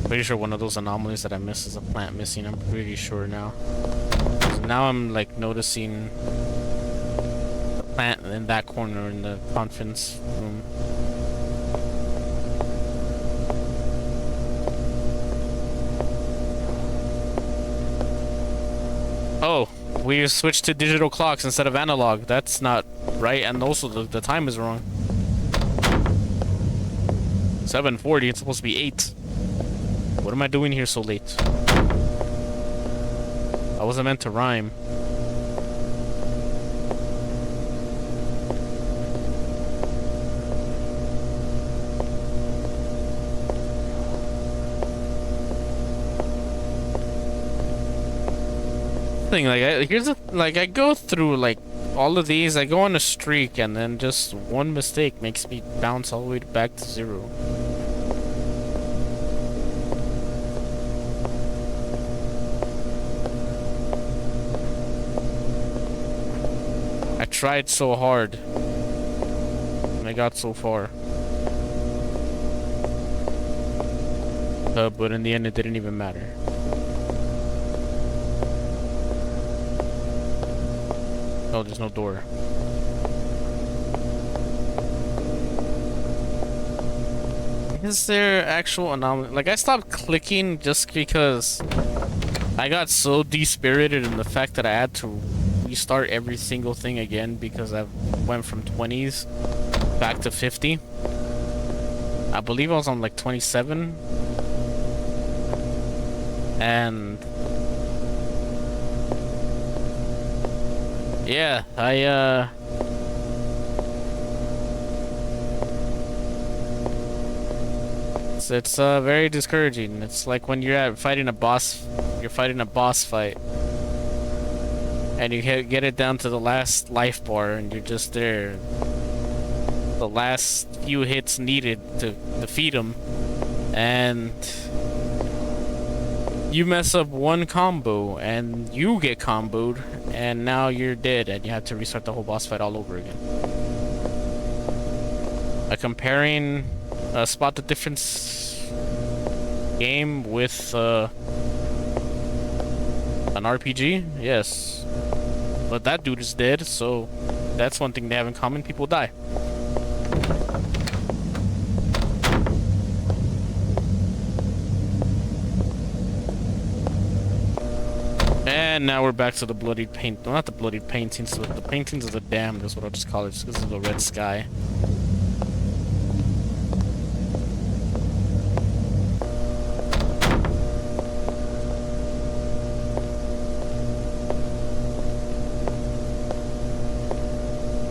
S1: Pretty sure one of those anomalies that I missed is a plant missing. I'm pretty sure now. So now I'm like noticing the plant in that corner in the conference room. Oh, we switched to digital clocks instead of analog. That's not right, and also the time is wrong. 7:40. It's supposed to be 8. What am I doing here so late? I wasn't meant to rhyme. Thing like I go through like all of these. I go on a streak, and then just one mistake makes me bounce all the way back to 0. I tried so hard, and I got so far. But in the end, it didn't even matter. Oh, there's no door. Is there actual anomaly? Like, I stopped clicking just because I got so despirited in the fact that I had to restart every single thing again because I went from 20s back to 50. I believe I was on like 27. And yeah, it's very discouraging. It's like when you're fighting a boss fight, and you get it down to the last life bar, and you're just there. The last few hits needed to defeat him, and you mess up one combo, and you get comboed, and now you're dead, and you have to restart the whole boss fight all over again. Comparing Spot the Difference game with an RPG, yes. But that dude is dead, so that's one thing they have in common. People die. And now we're back to the bloodied paint. Well, not the bloodied paintings, but the paintings of the damned is what I'll just call it, just because of the red sky.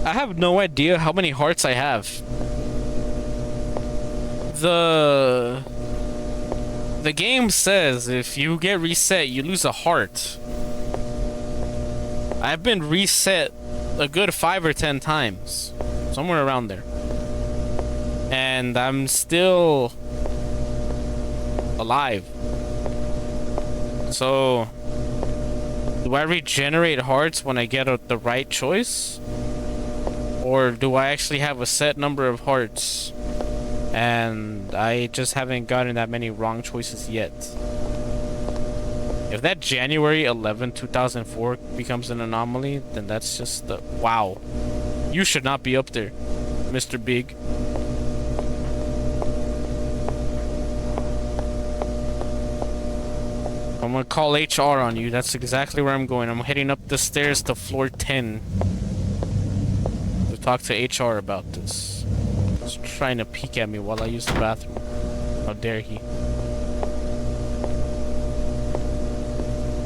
S1: I have no idea how many hearts I have. The game says if you get reset, you lose a heart. I've been reset a good 5 or 10 times. Somewhere around there. And I'm still alive. So, do I regenerate hearts when I get the right choice? Or do I actually have a set number of hearts and I just haven't gotten that many wrong choices yet? If that January 11, 2004 becomes an anomaly, then that's just the... Wow. You should not be up there, Mr. Big. I'm gonna call HR on you. That's exactly where I'm going. I'm heading up the stairs to floor 10. Talk to HR about this. He's trying to peek at me while I use the bathroom. How dare he?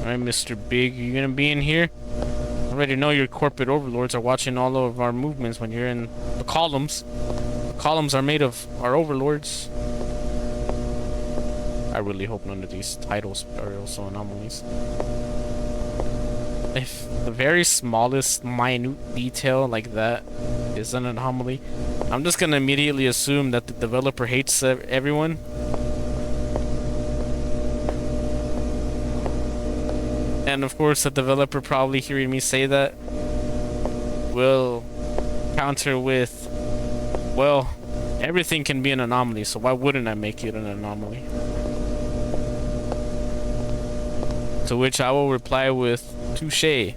S1: Alright, Mr. Big, you gonna be in here? I already know your corporate overlords are watching all of our movements when you're in the columns. The columns are made of our overlords. I really hope none of these titles are also anomalies. if the very smallest minute detail like that is an anomaly, I'm just gonna immediately assume that the developer hates everyone. And of course, the developer probably hearing me say that will counter with, well, everything can be an anomaly, so why wouldn't I make it an anomaly? To which I will reply with, touche.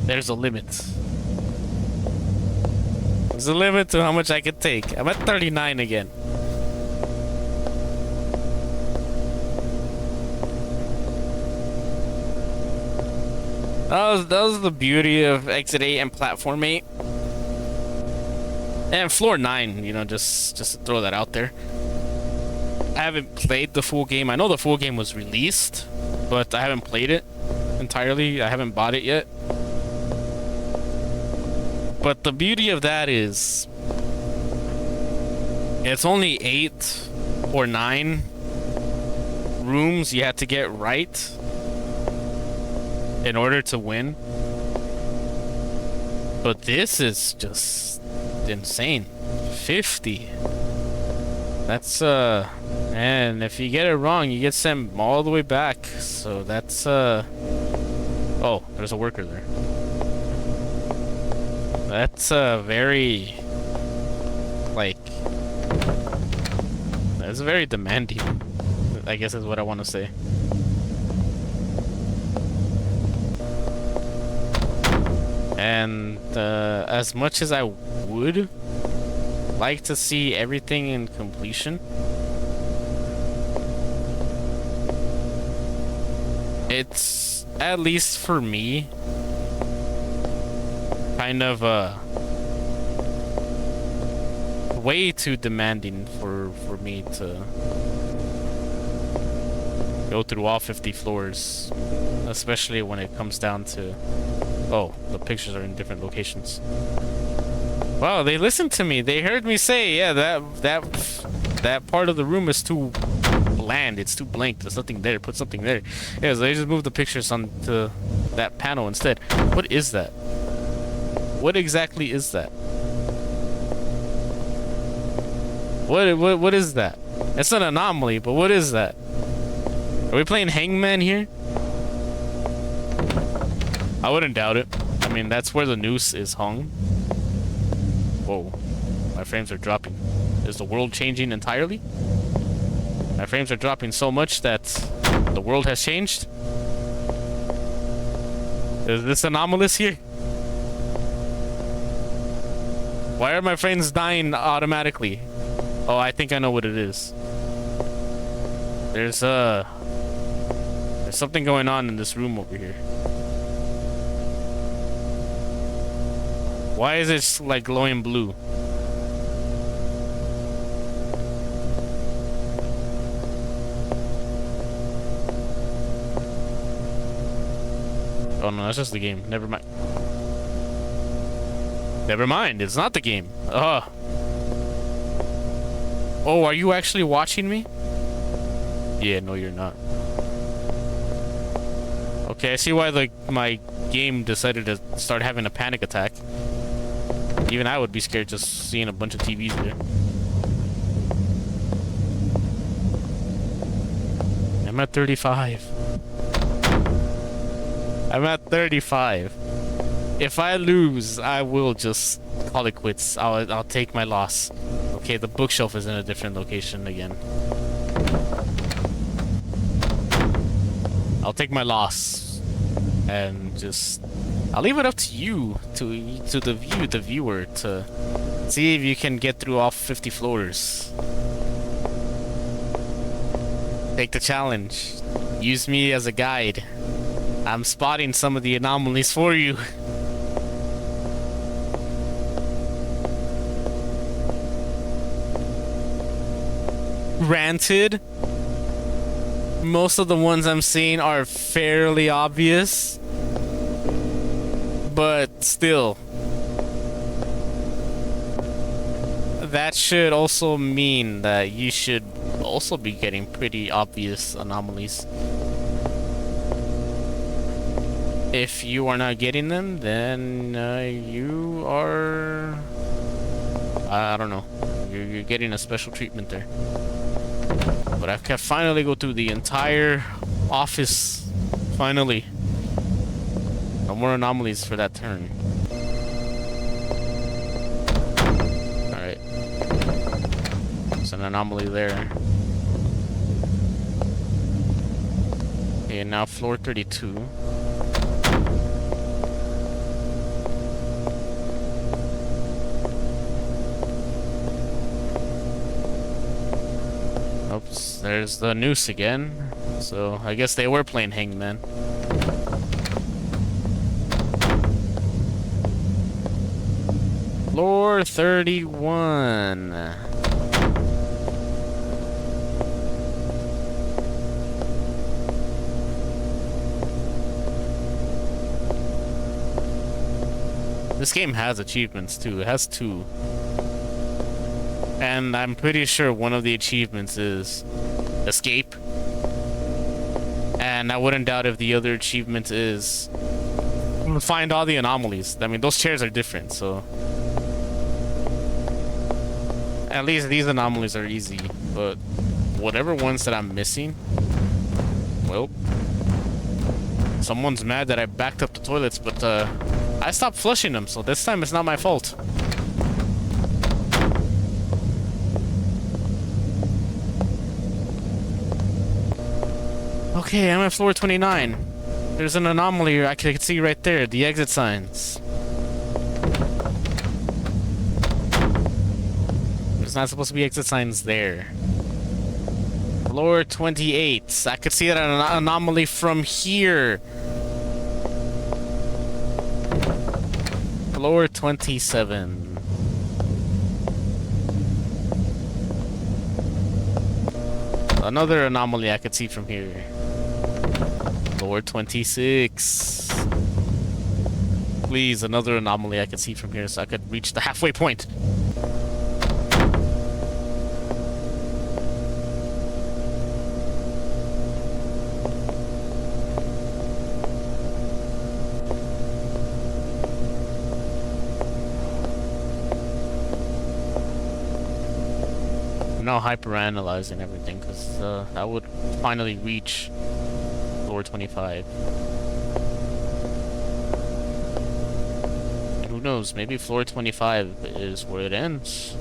S1: There's a limit. There's a limit to how much I can take. I'm at 39 again. That was the beauty of Exit 8 and Platform 8. And Floor 9, you know, just to throw that out there. I haven't played the full game. I know the full game was released, but I haven't played it entirely. I haven't bought it yet. But the beauty of that is it's only 8 or 9 rooms you have to get right in order to win. But this is just insane. 50. That's and if you get it wrong, you get sent all the way back. So that's oh, there's a worker there. That's very, like, that's very demanding, I guess is what I want to say. And as much as I would like to see everything in completion, it's, at least for me, kind of way too demanding for me to go through all 50 floors, especially when it comes down to, oh, the pictures are in different locations. Wow, they listened to me. They heard me say, yeah, that part of the room is too bland. It's too blank. There's nothing there. Put something there. Yeah, so they just moved the pictures onto that panel instead. What is that? What exactly is that? What is that? It's an anomaly, but what is that? Are we playing Hangman here? I wouldn't doubt it. I mean, that's where the noose is hung. Whoa. My frames are dropping. Is the world changing entirely? My frames are dropping so much that the world has changed? Is this anomalous here? Why are my frames dying automatically? Oh, I think I know what it is. There's something going on in this room over here. Why is it like glowing blue? Oh no, that's just the game. Never mind. Never mind, it's not the game. Oh, are you actually watching me? Yeah, no, you're not. Okay, I see why my game decided to start having a panic attack. Even I would be scared just seeing a bunch of TVs there. I'm at 35. I'm at 35. If I lose, I will just call it quits. I'll take my loss. Okay, the bookshelf is in a different location again. I'll take my loss and just I'll leave it up to you, to the viewer, to see if you can get through all 50 floors. Take the challenge. Use me as a guide. I'm spotting some of the anomalies for you. Granted, most of the ones I'm seeing are fairly obvious, but still, that should also mean that you should also be getting pretty obvious anomalies. If you are not getting them, then you are... I don't know. You're getting a special treatment there. But I can finally go through the entire office. Finally. No more anomalies for that turn. Alright. There's an anomaly there. Okay, now floor 32. Oops, there's the noose again. So I guess they were playing Hangman. Floor 31. This game has achievements too. It has 2. And I'm pretty sure one of the achievements is escape. And I wouldn't doubt if the other achievement is find all the anomalies. I mean, those chairs are different, so... At least these anomalies are easy, but whatever ones that I'm missing... Well... Someone's mad that I backed up the toilets, but I stopped flushing them, so this time it's not my fault. Okay, I'm at floor 29. There's an anomaly I can see right there, the exit signs. There's not supposed to be exit signs there. Floor 28. I could see that an anomaly from here. Floor 27. Another anomaly I could see from here. Floor 26. Please, another anomaly I could see from here so I could reach the halfway point. I'm now hyper-analyzing everything because I would finally reach floor 25. And who knows, maybe floor 25 is where it ends.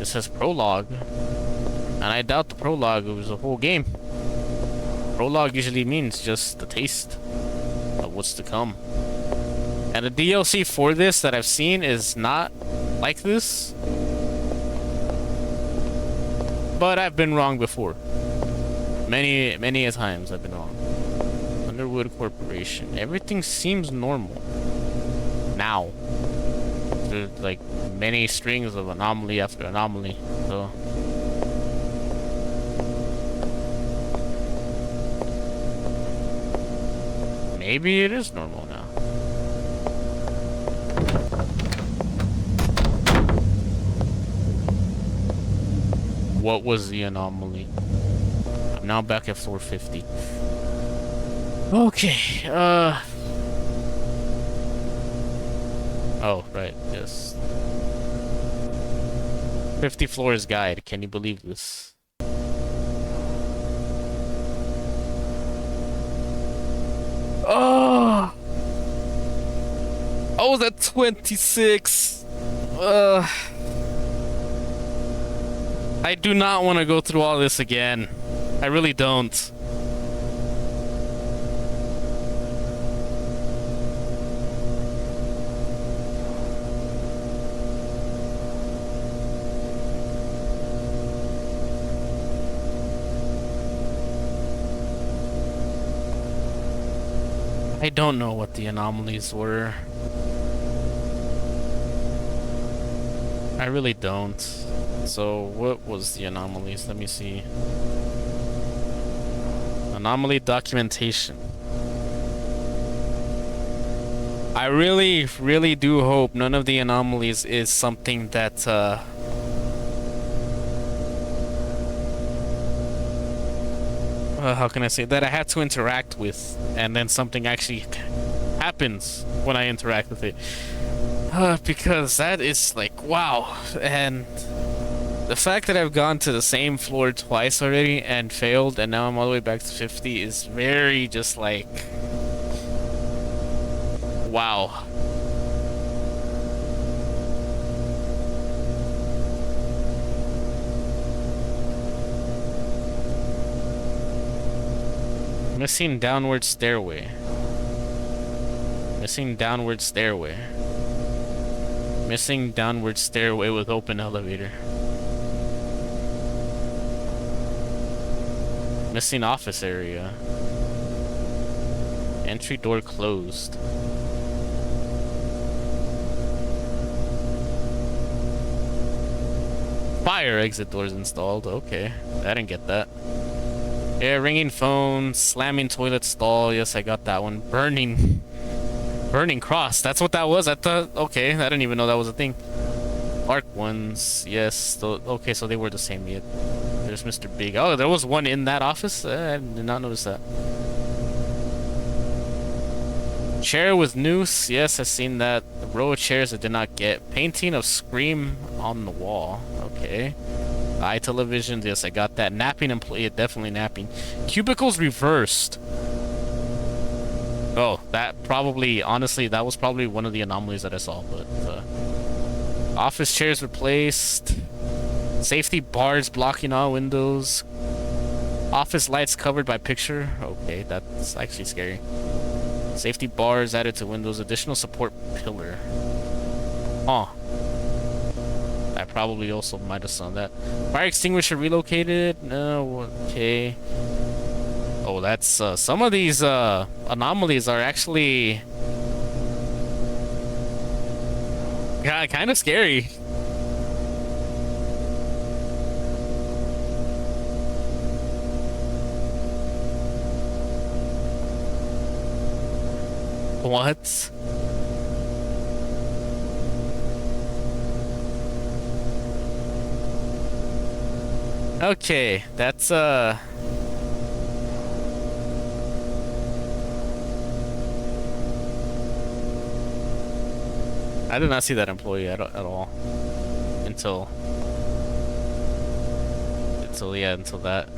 S1: It says Prologue. And I doubt the Prologue was a whole game. Prologue usually means just the taste of what's to come. And the DLC for this that I've seen is not like this. But I've been wrong before. Many a times I've been wrong. Underwood Corporation. Everything seems normal. Now. There's like many strings of anomaly after anomaly. So. Maybe it is normal now. What was the anomaly? I'm now back at floor 50. Okay, oh, right, yes. 50 floors guide, can you believe this? Oh! I was at 26! I do not want to go through all this again. I really don't. I don't know what the anomalies were. I really don't. So, what was the anomalies? Let me see. Anomaly documentation. I really, really do hope none of the anomalies is something that, how can I say that I had to interact with, and then something actually happens when I interact with it. Because that is like, wow. And the fact that I've gone to the same floor twice already and failed, and now I'm all the way back to 50 is very just like, wow. Missing downward stairway. Missing downward stairway. Missing downward stairway with open elevator. Missing office area. Entry door closed. Fire exit doors installed. Okay, I didn't get that. Yeah, ringing phone, slamming toilet stall. Yes, I got that one. Burning cross. That's what that was. I thought. Okay, I didn't even know that was a thing. Arc ones. Yes. Okay, so they were the same. Yeah. There's Mr. Big. Oh, there was one in that office. I did not notice that. Chair with noose. Yes, I've seen that. The row of chairs I did not get. Painting of Scream on the wall. Okay. Eye televisions. Yes, I got that. Napping employee. Definitely napping. Cubicles reversed. Oh, that probably, honestly, that was probably one of the anomalies that I saw, but, office chairs replaced. Safety bars blocking all windows. Office lights covered by picture. Okay, that's actually scary. Safety bars added to windows. Additional support pillar. Huh. I probably also might have saw that. Fire extinguisher relocated. No, okay. Oh, that's some of these anomalies are actually kind of scary. What? Okay, that's I did not see that employee at all until that.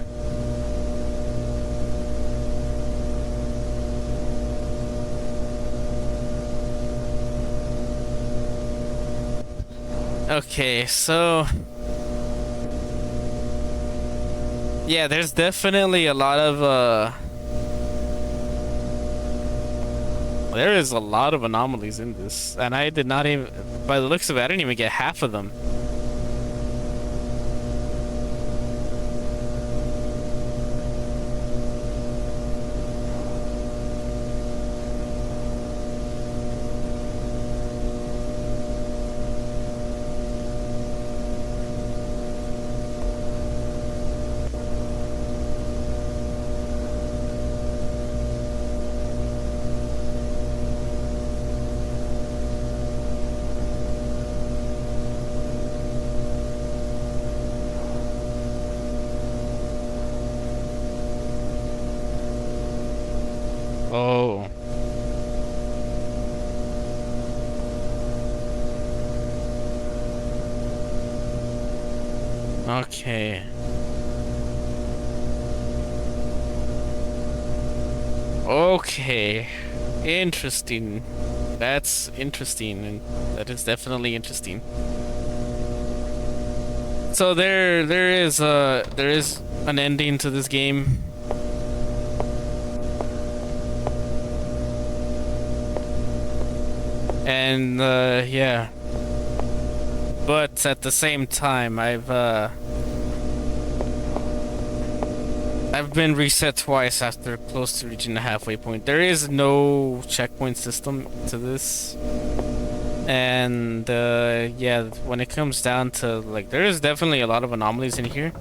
S1: Okay, so yeah, there's definitely a lot of there is a lot of anomalies in this, and I did not even, by the looks of it, I didn't even get half of them. Oh. Okay. Okay. Interesting. That's interesting, and that is definitely interesting. So there is an ending to this game. And yeah, but at the same time, I've been reset twice after close to reaching the halfway point. There is no checkpoint system to this, and yeah, when it comes down to, like, there is definitely a lot of anomalies in here,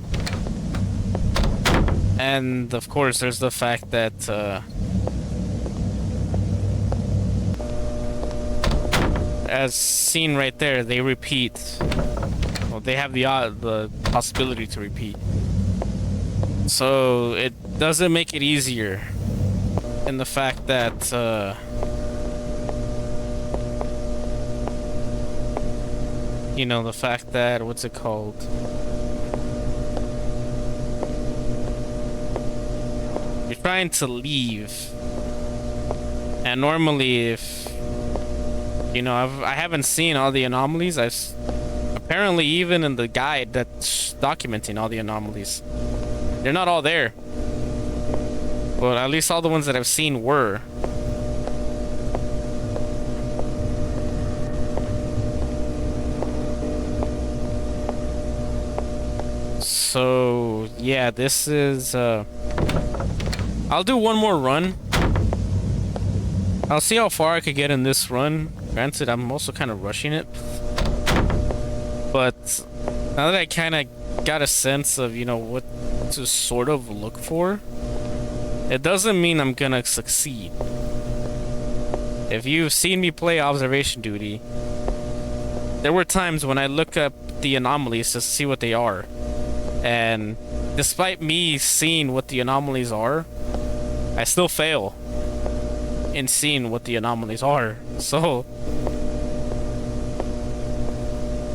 S1: and of course there's the fact that as seen right there, they repeat. Well, they have the possibility to repeat. So it doesn't make it easier in the fact that you know, the fact that, what's it called? You're trying to leave, and normally, if you know, I haven't seen all the anomalies. Apparently even in the guide that's documenting all the anomalies, they're not all there. But at least all the ones that I've seen were. So yeah, this is I'll do one more run. I'll see how far I could get in this run. Granted, I'm also kind of rushing it. But now that I kind of got a sense of, you know, what to sort of look for, it doesn't mean I'm gonna succeed. If you've seen me play Observation Duty, there were times when I look up the anomalies to see what they are. And despite me seeing what the anomalies are, I still fail in seeing what the anomalies are. So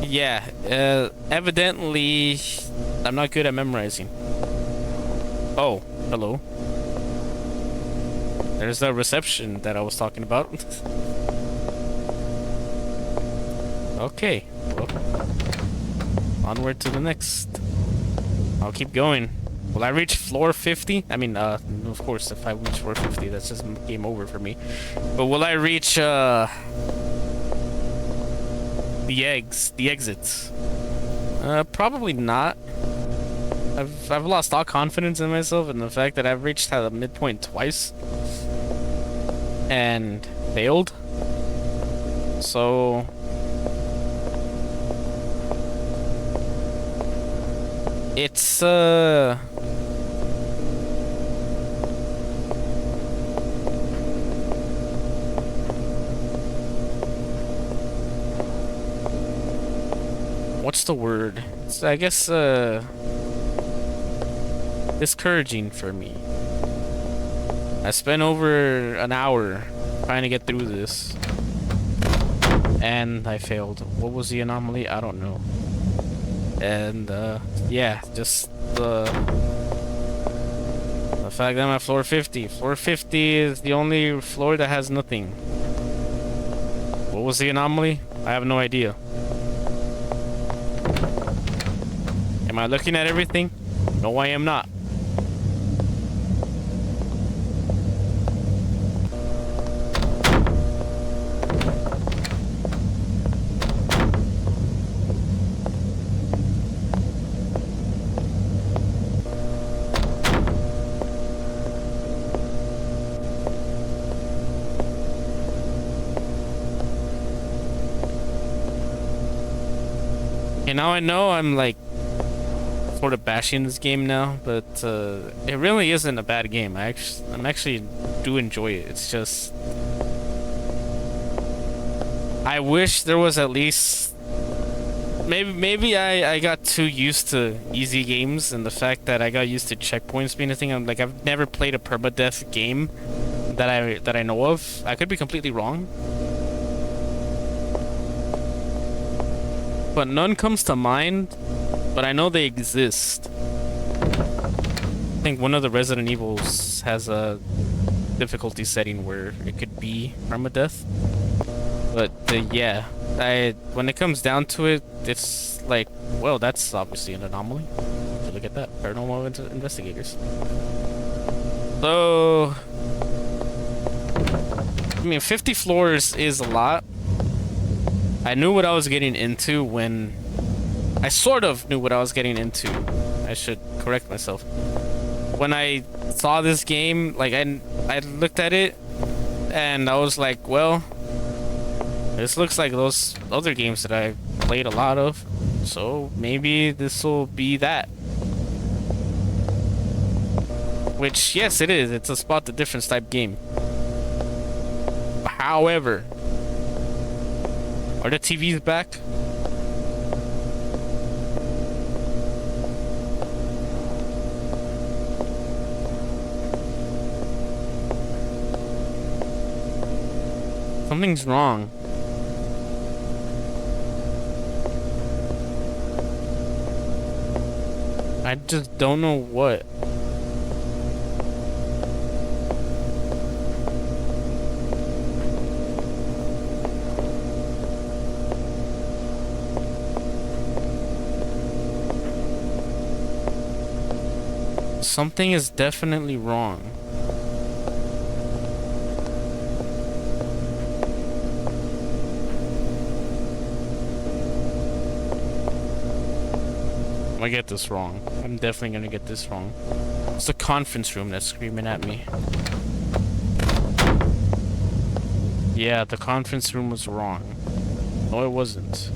S1: yeah, evidently I'm not good at memorizing. Oh, hello. There's the reception that I was talking about. Okay, well, onward to the next. I'll keep going. Will I reach floor 50? I mean, of course, if I reach floor 50, that's just game over for me. But will I reach, the exits? Probably not. I've lost all confidence in myself and the fact that I've reached the midpoint twice and failed. So it's what's the word? It's, I guess, discouraging for me. I spent over an hour trying to get through this, and I failed. What was the anomaly? I don't know. And yeah, just the fact that I'm at floor 50. Floor 50 is the only floor that has nothing. What was the anomaly? I have no idea. Am I looking at everything? No, I am not. And now I know I'm like sort of bashing this game now, but it really isn't a bad game. I'm actually do enjoy it. It's just I wish there was at least maybe I got too used to easy games and the fact that I got used to checkpoints being a thing. I'm like, I've never played a permadeath game that I know of. I could be completely wrong, but none comes to mind, but I know they exist. I think one of the Resident Evils has a difficulty setting where it could be permadeath. But yeah, when it comes down to it, it's like, well, that's obviously an anomaly. So look at that, paranormal investigators. So, I mean, 50 floors is a lot. I knew what I was getting into when... I sort of knew what I was getting into. I should correct myself. When I saw this game, like, I looked at it, and I was like, well, this looks like those other games that I played a lot of, so maybe this will be that. Which, yes, it is. It's a spot the difference type game. However, are the TVs back? Something's wrong. I just don't know what. Something is definitely wrong. I'm gonna get this wrong. I'm definitely gonna get this wrong. It's the conference room that's screaming at me. Yeah, the conference room was wrong. No, it wasn't.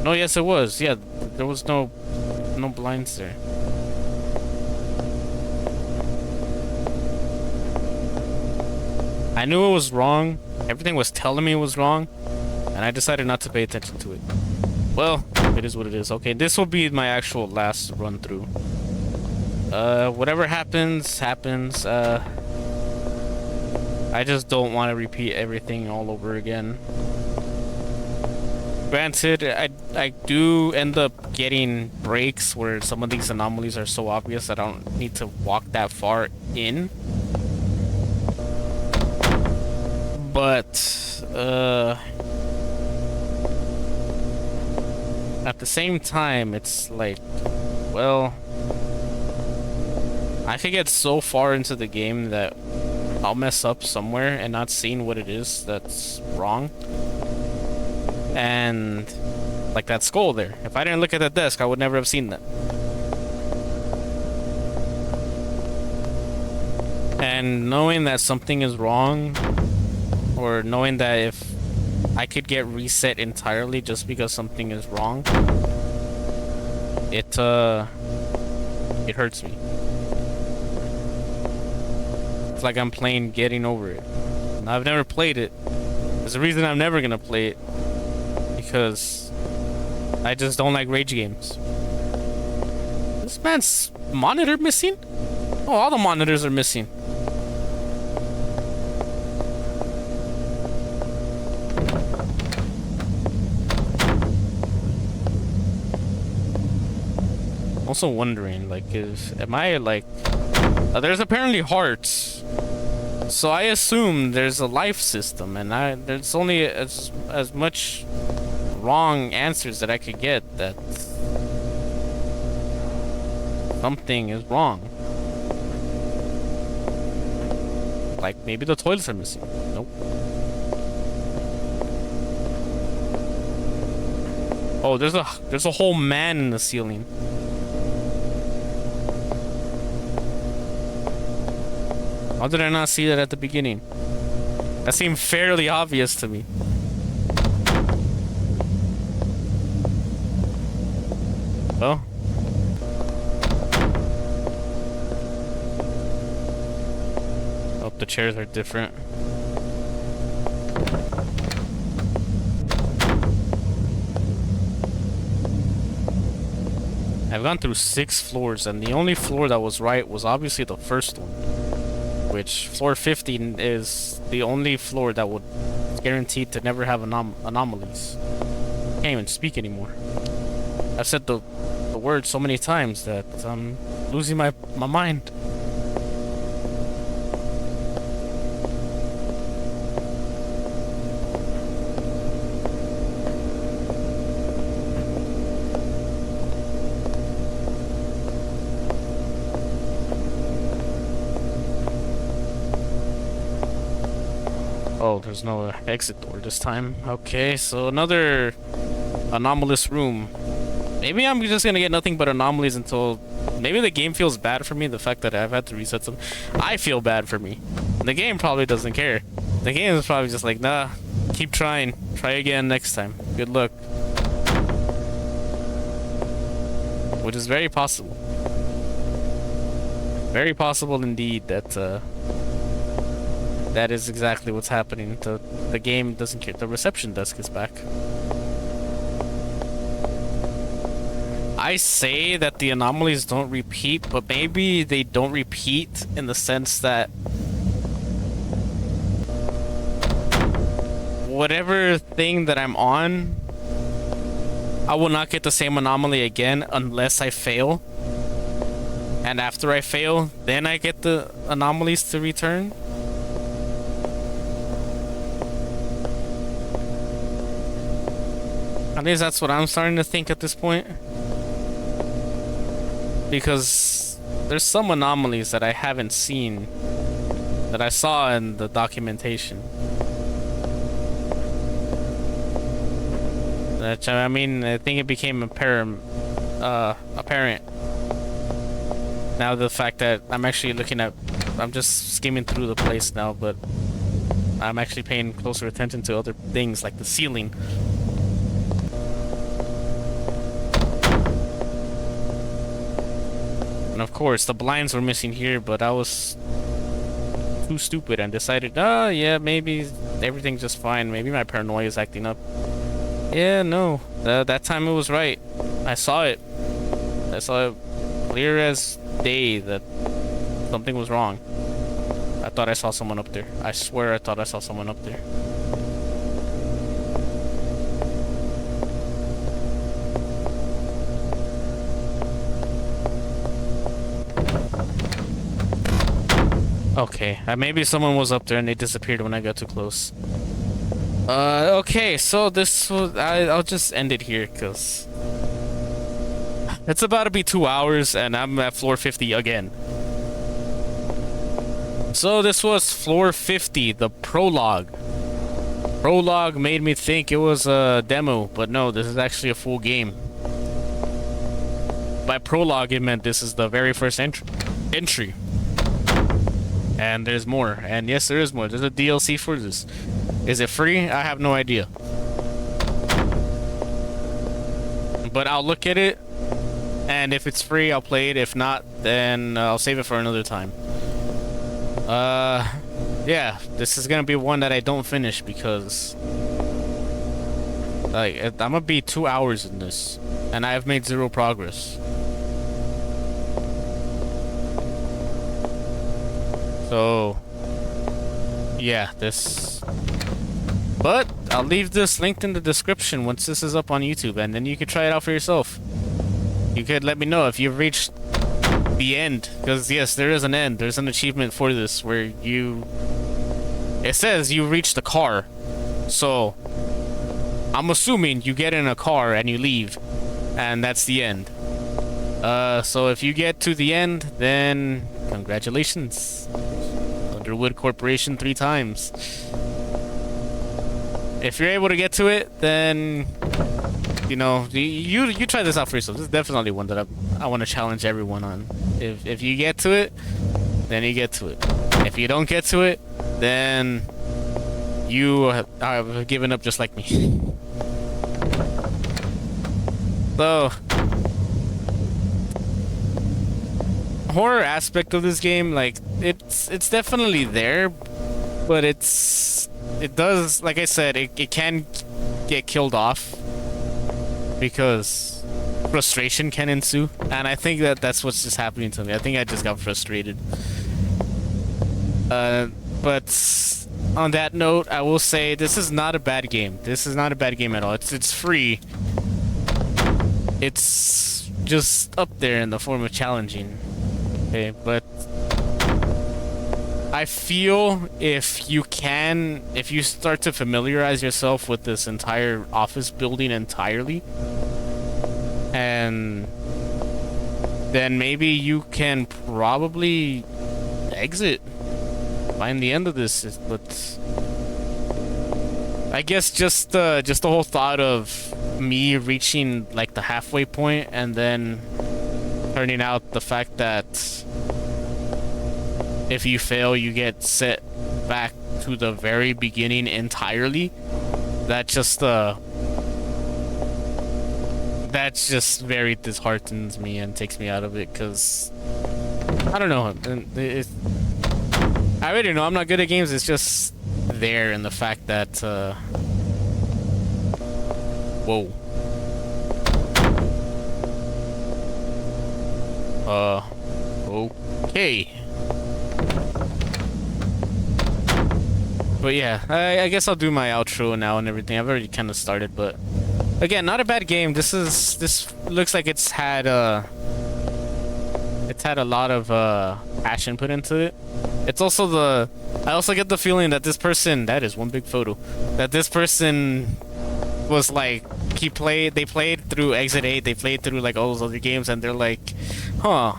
S1: No, yes, it was. Yeah, there was no blinds there. I knew it was wrong. Everything was telling me it was wrong, and I decided not to pay attention to it. Well, it is what it is. Okay, this will be my actual last run through. Whatever happens, happens. I just don't want to repeat everything all over again. Granted, I do end up getting breaks where some of these anomalies are so obvious that I don't need to walk that far in. But, at the same time, it's like, well, I could get so far into the game that I'll mess up somewhere and not seeing what it is that's wrong. And, like that skull there. If I didn't look at that desk, I would never have seen that. And knowing that something is wrong, or knowing that if I could get reset entirely just because something is wrong, it hurts me. It's like I'm playing Getting Over It. And I've never played it. There's a reason I'm never gonna play it. Because I just don't like rage games. This man's monitor missing? Oh, all the monitors are missing. Also wondering, like, am I like, there's apparently hearts, so I assume there's a life system, and there's only as much wrong answers that I could get that something is wrong. Like maybe the toilets are missing. Nope. Oh, there's a whole man in the ceiling. How did I not see that at the beginning? That seemed fairly obvious to me. Well. Oh, the chairs are different. I've gone through 6 floors, and the only floor that was right was obviously the first one. Which floor 50 is the only floor that would guaranteed to never have anomalies. Can't even speak anymore. I've said the word so many times that I'm losing my mind. Oh, there's no exit door this time. Okay, so another anomalous room. Maybe I'm just gonna get nothing but anomalies until... Maybe the game feels bad for me, the fact that I've had to reset some. I feel bad for me. The game probably doesn't care. The game is probably just like, nah, keep trying. Try again next time. Good luck. Which is very possible. Very possible indeed that, that is exactly what's happening. The game doesn't care. The reception desk is back. I say that the anomalies don't repeat, but maybe they don't repeat in the sense that whatever thing that I'm on, I will not get the same anomaly again unless I fail. And after I fail, then I get the anomalies to return. At least that's what I'm starting to think at this point. Because there's some anomalies that I haven't seen that I saw in the documentation. Which, I mean, I think it became apparent now, the fact that I'm actually looking at, I'm just skimming through the place now, but I'm actually paying closer attention to other things like the ceiling. And of course, the blinds were missing here, but I was too stupid and decided, oh yeah, maybe everything's just fine. Maybe my paranoia is acting up. Yeah, no, that time it was right. I saw it. I saw it clear as day that something was wrong. I thought I saw someone up there. I swear I thought I saw someone up there. Okay, maybe someone was up there and they disappeared when I got too close. Okay, so this was, I'll just end it here because it's about to be 2 hours and I'm at floor 50 again. So this was floor 50, the prologue. Prologue made me think it was a demo, but no, this is actually a full game. By prologue, it meant this is the very first entry. And there's more. And yes, there is more. There's a DLC for this. Is it free? I have no idea. But I'll look at it. And if it's free, I'll play it. If not, then I'll save it for another time. Yeah. This is gonna be one that I don't finish because... like, I'm gonna be 2 hours in this. And I have made 0 progress. So, yeah, this... But I'll leave this linked in the description once this is up on YouTube, and then you can try it out for yourself. You could let me know if you've reached the end, because yes, there is an end. There's an achievement for this where you... It says you reached the car, so I'm assuming you get in a car and you leave, and that's the end. So if you get to the end, then congratulations. Underwood Corporation 3 times. If you're able to get to it, then you know, you try this out for yourself. This is definitely one that I want to challenge everyone on. If you get to it, then you get to it. If you don't get to it, then you have given up just like me. So, horror aspect of this game, like it's definitely there, but it does, like I said, it can get killed off because frustration can ensue, and I think that's what's just happening to me. I think I just got frustrated. But on that note, I will say this is not a bad game. This is not a bad game at all. It's free. It's just up there in the form of challenging. Okay, but I feel if you start to familiarize yourself with this entire office building entirely, and then maybe you can probably exit by the end of this. But I guess just the whole thought of me reaching like the halfway point and then turning out the fact that if you fail you get set back to the very beginning entirely, that just very disheartens me and takes me out of it, because I don't know, I already know I'm not good at games. It's just there in the fact that whoa. Okay. But yeah, I guess I'll do my outro now and everything. I've already kind of started, but again, not a bad game. This looks like it's had a lot of passion put into it. It's also I also get the feeling that this person, that is one big photo, that this person was like, they played through Exit 8, they played through like all those other games, and they're like, huh,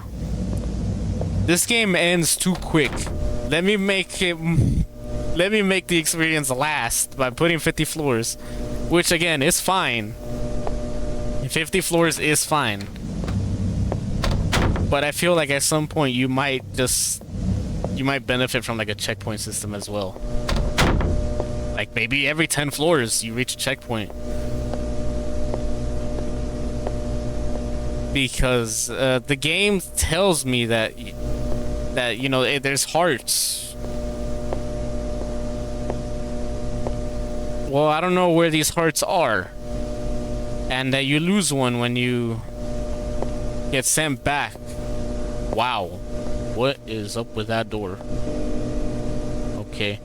S1: this game ends too quick. Let me make the experience last by putting 50 floors, which again is fine. 50 floors is fine. But I feel like at some point you might benefit from like a checkpoint system as well. Like maybe every 10 floors you reach a checkpoint. Because the game tells me that you know, there's hearts. Well, I don't know where these hearts are. And that you lose one when you get sent back. Wow. What is up with that door? Okay.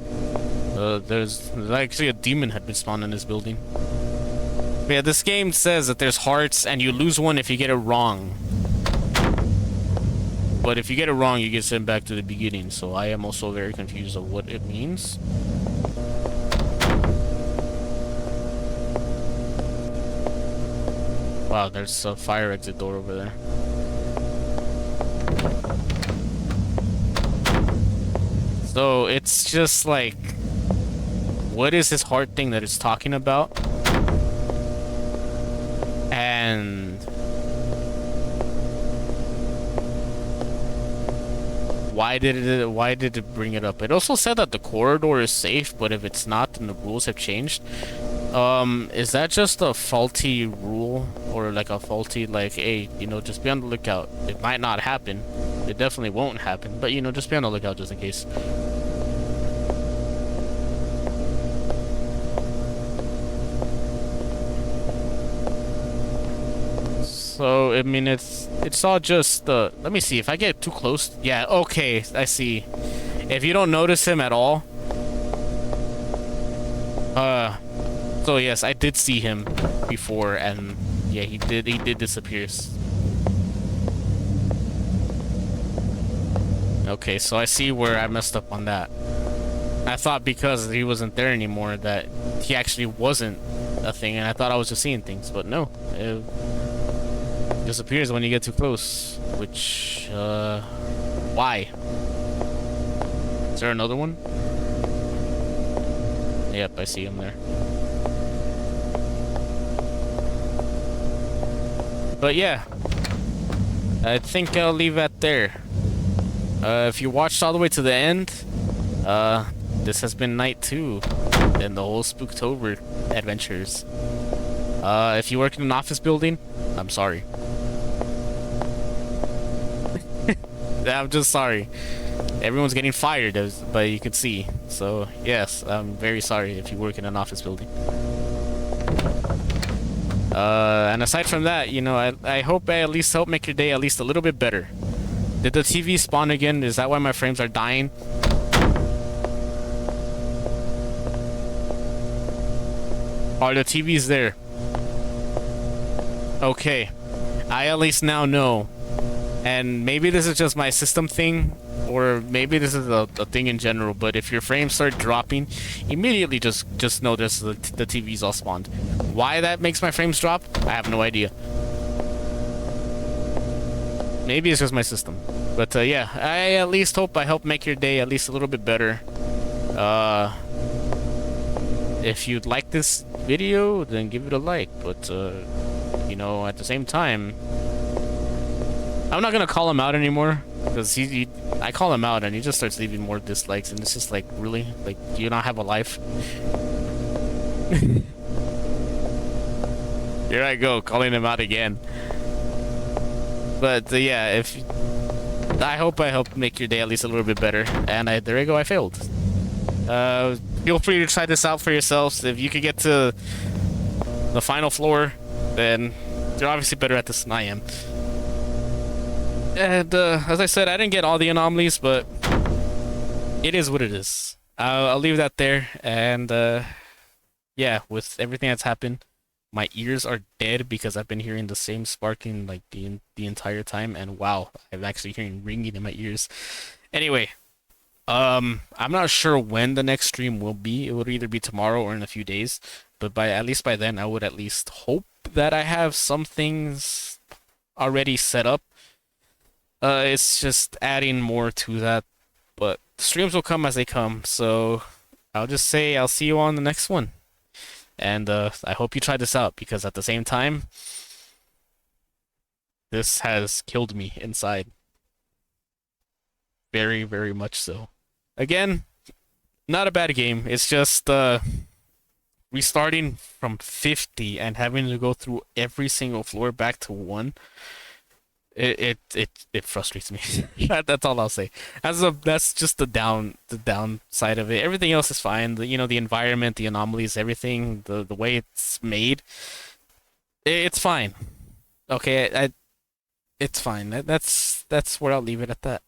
S1: There's actually a demon had been spawned in this building. But yeah, this game says that there's hearts and you lose one if you get it wrong. But if you get it wrong, you get sent back to the beginning. So I am also very confused of what it means. Wow, there's a fire exit door over there. So it's just like, what is this heart thing that it's talking about? And why did it bring it up? It also said that the corridor is safe, but if it's not, then the rules have changed. Is that just a faulty rule, or like a faulty, like, hey, you know, just be on the lookout. It might not happen. It definitely won't happen, but you know, just be on the lookout just in case. So I mean, it's all just let me see if I get too close. Yeah, okay, I see. If you don't notice him at all, so yes, I did see him before, and yeah, he did disappear. Okay, so I see where I messed up on that. I thought because he wasn't there anymore that he actually wasn't a thing, and I thought I was just seeing things, but no. It disappears when you get too close, which, why? Is there another one? Yep, I see him there. But yeah, I think I'll leave that there. If you watched all the way to the end, this has been night 2 in the whole Spooktober adventures. If you work in an office building, I'm sorry. I'm just sorry. Everyone's getting fired, but you can see. So yes, I'm very sorry if you work in an office building. And aside from that, you know, I hope I at least help make your day at least a little bit better. Did the TV spawn again? Is that why my frames are dying? Are the TVs there? Okay. I at least now know. And maybe this is just my system thing, or maybe this is a thing in general, but if your frames start dropping, immediately just notice the TV's all spawned. Why that makes my frames drop, I have no idea. Maybe it's just my system. But yeah, I at least hope I help make your day at least a little bit better. If you'd like this video, then give it a like. But, you know, at the same time, I'm not gonna call him out anymore, because I call him out and he just starts leaving more dislikes, and it's just like, really? Like, do you not have a life? Here I go, calling him out again. But yeah, I hope I helped make your day at least a little bit better. And there you go, I failed. Feel free to try this out for yourselves. If you could get to the final floor, then you're obviously better at this than I am. And as I said, I didn't get all the anomalies, but it is what it is. I'll leave that there. And yeah, with everything that's happened, my ears are dead because I've been hearing the same sparking like the entire time. And wow, I'm actually hearing ringing in my ears. Anyway, I'm not sure when the next stream will be. It would either be tomorrow or in a few days. But by at least by then, I would at least hope that I have some things already set up. It's just adding more to that, but streams will come as they come. So I'll just say I'll see you on the next one. And I hope you try this out because at the same time, this has killed me inside. Very, very much so. Again, not a bad game. It's just restarting from 50 and having to go through every single floor back to one. It frustrates me. That's all I'll say. That's just the downside of it. Everything else is fine. The environment, the anomalies, everything, the way it's made, it's fine. Okay, it's fine. That's where I'll leave it at that.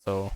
S1: So